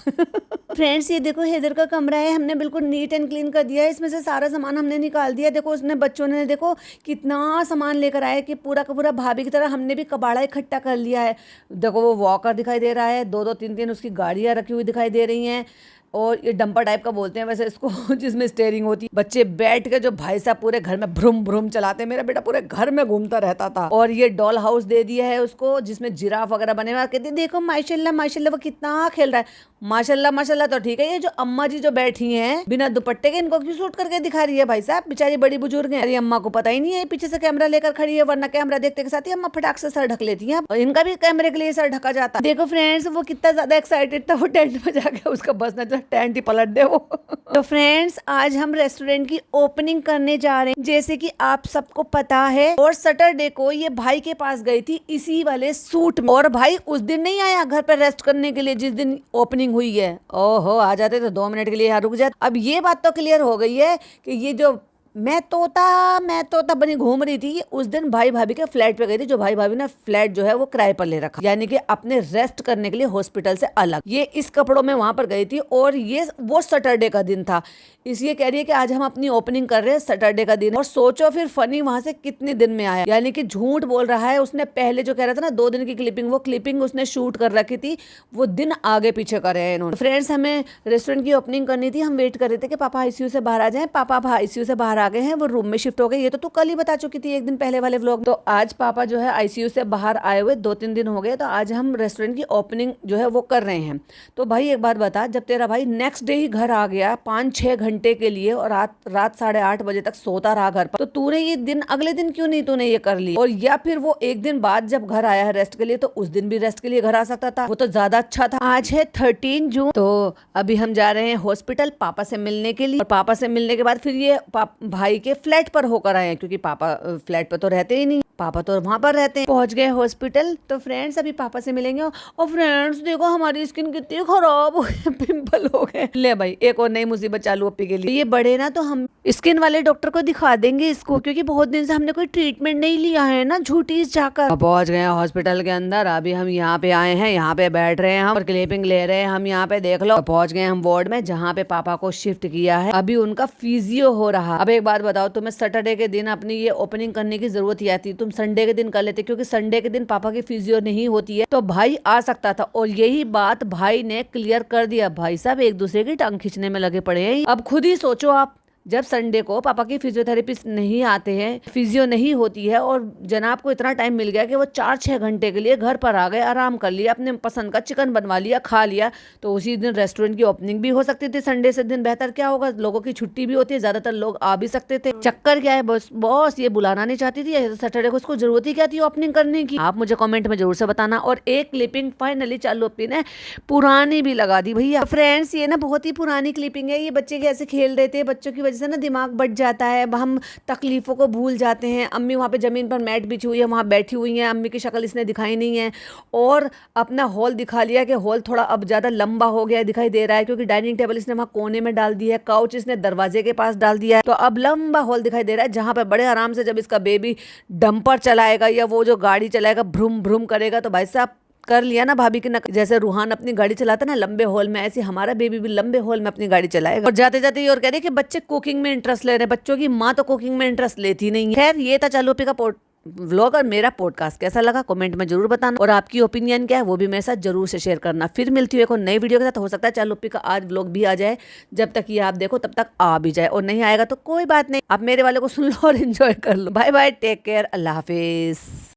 फ्रेंड्स ये देखो हैदर का कमरा है, हमने बिल्कुल नीट एंड क्लीन कर दिया है, इसमें से सारा सामान हमने निकाल दिया। देखो उसने, बच्चों ने देखो कितना सामान लेकर आए कि पूरा का पूरा भाभी की तरह हमने भी कबाड़ा इकट्ठा कर लिया है। देखो वो वॉकर दिखाई दे रहा है, 2-2 3-3 उसकी गाड़ियां रखी हुई दिखाई दे रही हैं, और ये डंपर टाइप का बोलते हैं वैसे इसको, जिसमें स्टेयरिंग होती है। बच्चे बैठ के जो भाई साहब पूरे घर में भ्रुम भ्रुम चलाते हैं, मेरा बेटा पूरे घर में घूमता रहता था। और ये डॉल हाउस दे दिया है उसको जिसमें जिराफ वगैरह बने हुए, कहती देखो माशाल्लाह माशाल्लाह वो कितना खेल रहा है। माशाल्लाह माशाल्लाह तो ठीक है, ये जो अम्मा जी जो बैठी हैं बिना दुपट्टे के, इनको क्यों शूट करके दिखा रही है भाई साहब, बेचारी बड़ी बुजुर्ग है। अरे अम्मा को पता ही नहीं है पीछे से कैमरा लेकर खड़ी है, वरना कैमरा देखते के साथ ही अम्मा फटाक से सर ढक लेती है, और इनका भी कैमरे के लिए सर ढका जाता। देखो फ्रेंड्स वो कितना ज्यादा एक्साइटेड था, वो टेंट में जाके उसका बस न टेंट ही पलट दे वो। तो फ्रेंड्स आज हम रेस्टोरेंट की ओपनिंग करने जा रहे हैं, जैसे कि आप सबको पता है। और सैटरडे को ये भाई के पास गई थी इसी वाले सूट में, और भाई उस दिन नहीं आया घर पर रेस्ट करने के लिए जिस दिन ओपनिंग हुई है। ओहो, आ जाते तो 2 मिनट के लिए यहाँ रुक जाते। अब ये बात तो क्लियर हो गई है कि ये जो मैं तोता बनी घूम रही थी, उस दिन भाई भाभी के फ्लैट पे गई थी, जो भाई भाभी ने फ्लैट जो है वो किराए पर ले रखा, यानी कि अपने रेस्ट करने के लिए हॉस्पिटल से अलग। ये इस कपड़ों में वहां पर गई थी, और ये वो सैटरडे का दिन था, इसलिए कह रही है कि आज हम अपनी ओपनिंग कर रहे हैं सैटरडे का दिन। और सोचो फिर फनी वहां से कितने दिन में आया, यानी कि झूठ बोल रहा है। उसने पहले जो कह रहा था ना 2 दिन की क्लिपिंग, वो क्लिपिंग उसने शूट कर रखी थी, वो दिन आगे पीछे कर रहे हैं इन्होंने। फ्रेंड्स हमें रेस्टोरेंट की ओपनिंग करनी थी, हम वेट कर रहे थे कि पापा आईसीयू से बाहर आ जाए। पापा आईसीयू से बाहर आ गए हैं, वो रूम में शिफ्ट हो गए, ये तो तू कल ही बता चुकी थी एक दिन पहले वाले व्लॉग। तो आज पापा जो है आईसीयू से बाहर आए हुए 2-3 दिन हो गए, तो आज हम रेस्टोरेंट की ओपनिंग जो है वो कर रहे हैं। तो भाई एक बात बता, जब तेरा भाई नेक्स्ट डे ही घर आ गया 5-6 घंटे के लिए, और रात 8:30 बजे तक सोता रहा घर पर, तो तूने ये दिन अगले दिन क्यों नहीं तूने ये कर ली? और या फिर वो एक दिन बाद जब घर आया है रेस्ट के लिए, तो उस दिन भी रेस्ट के लिए घर आ सकता था, वो तो ज्यादा अच्छा था। आज है 13 जून, तो अभी हम जा रहे हैं हॉस्पिटल पापा से मिलने के लिए, और पापा से मिलने के बाद फिर ये भाई के फ्लैट पर होकर आए हैं, क्योंकि पापा फ्लैट पर तो रहते ही नहीं, पापा तो वहां पर रहते हैं। पहुंच गए हॉस्पिटल। तो फ्रेंड्स अभी पापा से मिलेंगे। और फ्रेंड्स देखो हमारी स्किन कितनी खराब हो गई, पिंपल हो गए। ले भाई एक और नई मुसीबत चालू अपने के लिए। ये बड़े ना तो हम स्किन वाले डॉक्टर को दिखा देंगे इसको, क्योंकि बहुत दिन से हमने कोई ट्रीटमेंट नहीं लिया है ना, झूठी जाकर। पहुंच गए हॉस्पिटल के अंदर। अभी हम यहाँ पे आए हैं, यहाँ पे बैठ रहे हैं हम और क्लिपिंग ले रहे हैं हम। यहाँ पे देख लो पहुंच गए हम वार्ड में, जहाँ पे पापा को शिफ्ट किया है। अभी उनका फिजियो हो रहा। अब एक बात बताओ, तुम्हें सैटरडे के दिन अपनी ये ओपनिंग करने की जरूरत ही आती, तुम संडे के दिन कर लेते, क्योंकि संडे के दिन पापा की फिजियो नहीं होती है, तो भाई आ सकता था। और यही बात भाई ने क्लियर कर दिया। भाई साहब एक दूसरे की टांग खींचने में लगे पड़े हैं। अब खुद ही सोचो आप, जब संडे को पापा की फिजियोथेरेपिस्ट नहीं आते हैं, फिजियो नहीं होती है, और जनाब को इतना टाइम मिल गया कि वो 4-6 घंटे के लिए घर पर आ गए, आराम कर लिया, अपने पसंद का चिकन बनवा लिया, खा लिया, तो उसी दिन रेस्टोरेंट की ओपनिंग भी हो सकती थी। संडे से दिन बेहतर क्या होगा, लोगों की छुट्टी भी होती है, ज्यादातर लोग आ भी सकते थे। चक्कर क्या है बॉस ये बुलाना नहीं चाहती थी सैटरडे को, उसको जरूरत ही क्या थी ओपनिंग करने की? आप मुझे कॉमेंट में जरूर से बताना। और एक क्लिपिंग फाइनली चालू अपनी ने पुरानी भी लगा दी भैया। फ्रेंड्स ये ना बहुत ही पुरानी क्लिपिंग है। ये बच्चे कैसे खेल रहे थे, बच्चों की वजह से ना दिमाग बट जाता है, हम तकलीफों को भूल जाते हैं। अम्मी वहाँ पे जमीन पर मैट बिछी हुई है, वहाँ बैठी हुई है, अम्मी की शक्ल इसने दिखाई नहीं है। और अपना हॉल दिखा लिया कि हॉल थोड़ा अब ज़्यादा लंबा हो गया दिखाई दे रहा है, क्योंकि डाइनिंग टेबल इसने वहाँ कोने में डाल दिया है, काउच इसने दरवाजे के पास डाल दिया है, तो अब लंबा हॉल दिखाई दे रहा है, जहाँ पे बड़े आराम से जब इसका बेबी डंपर चलाएगा या वो जो गाड़ी चलाएगा भ्रूम भ्रूम करेगा, तो भाई साहब कर लिया ना भाभी की नक, जैसे रूहान अपनी गाड़ी चलाता ना लंबे हॉल में, ऐसे हमारा बेबी भी लंबे हॉल में अपनी गाड़ी चलाएगा। और जाते जाते ये और कह रहे कि बच्चे कुकिंग में इंटरेस्ट ले रहे हैं। बच्चों की माँ तो कुकिंग में इंटरेस्ट लेती नहीं है। खैर ये था चालू का व्लॉग, और मेरा पॉडकास्ट कैसा लगा कमेंट में जरूर बताना, और आपकी ओपिनियन क्या है वो भी मेरे साथ जरूर से शेयर करना। फिर मिलती हूँ एक और नई वीडियो के साथ। हो सकता है चालुप्पी का आज व्लॉग भी आ जाए, जब तक ये आप देखो तब तक आ भी जाए, और नहीं आएगा तो कोई बात नहीं, आप मेरे वाले को सुन लो और एंजॉय कर लो। बाय बाय, टेक केयर, अल्लाह हाफिज।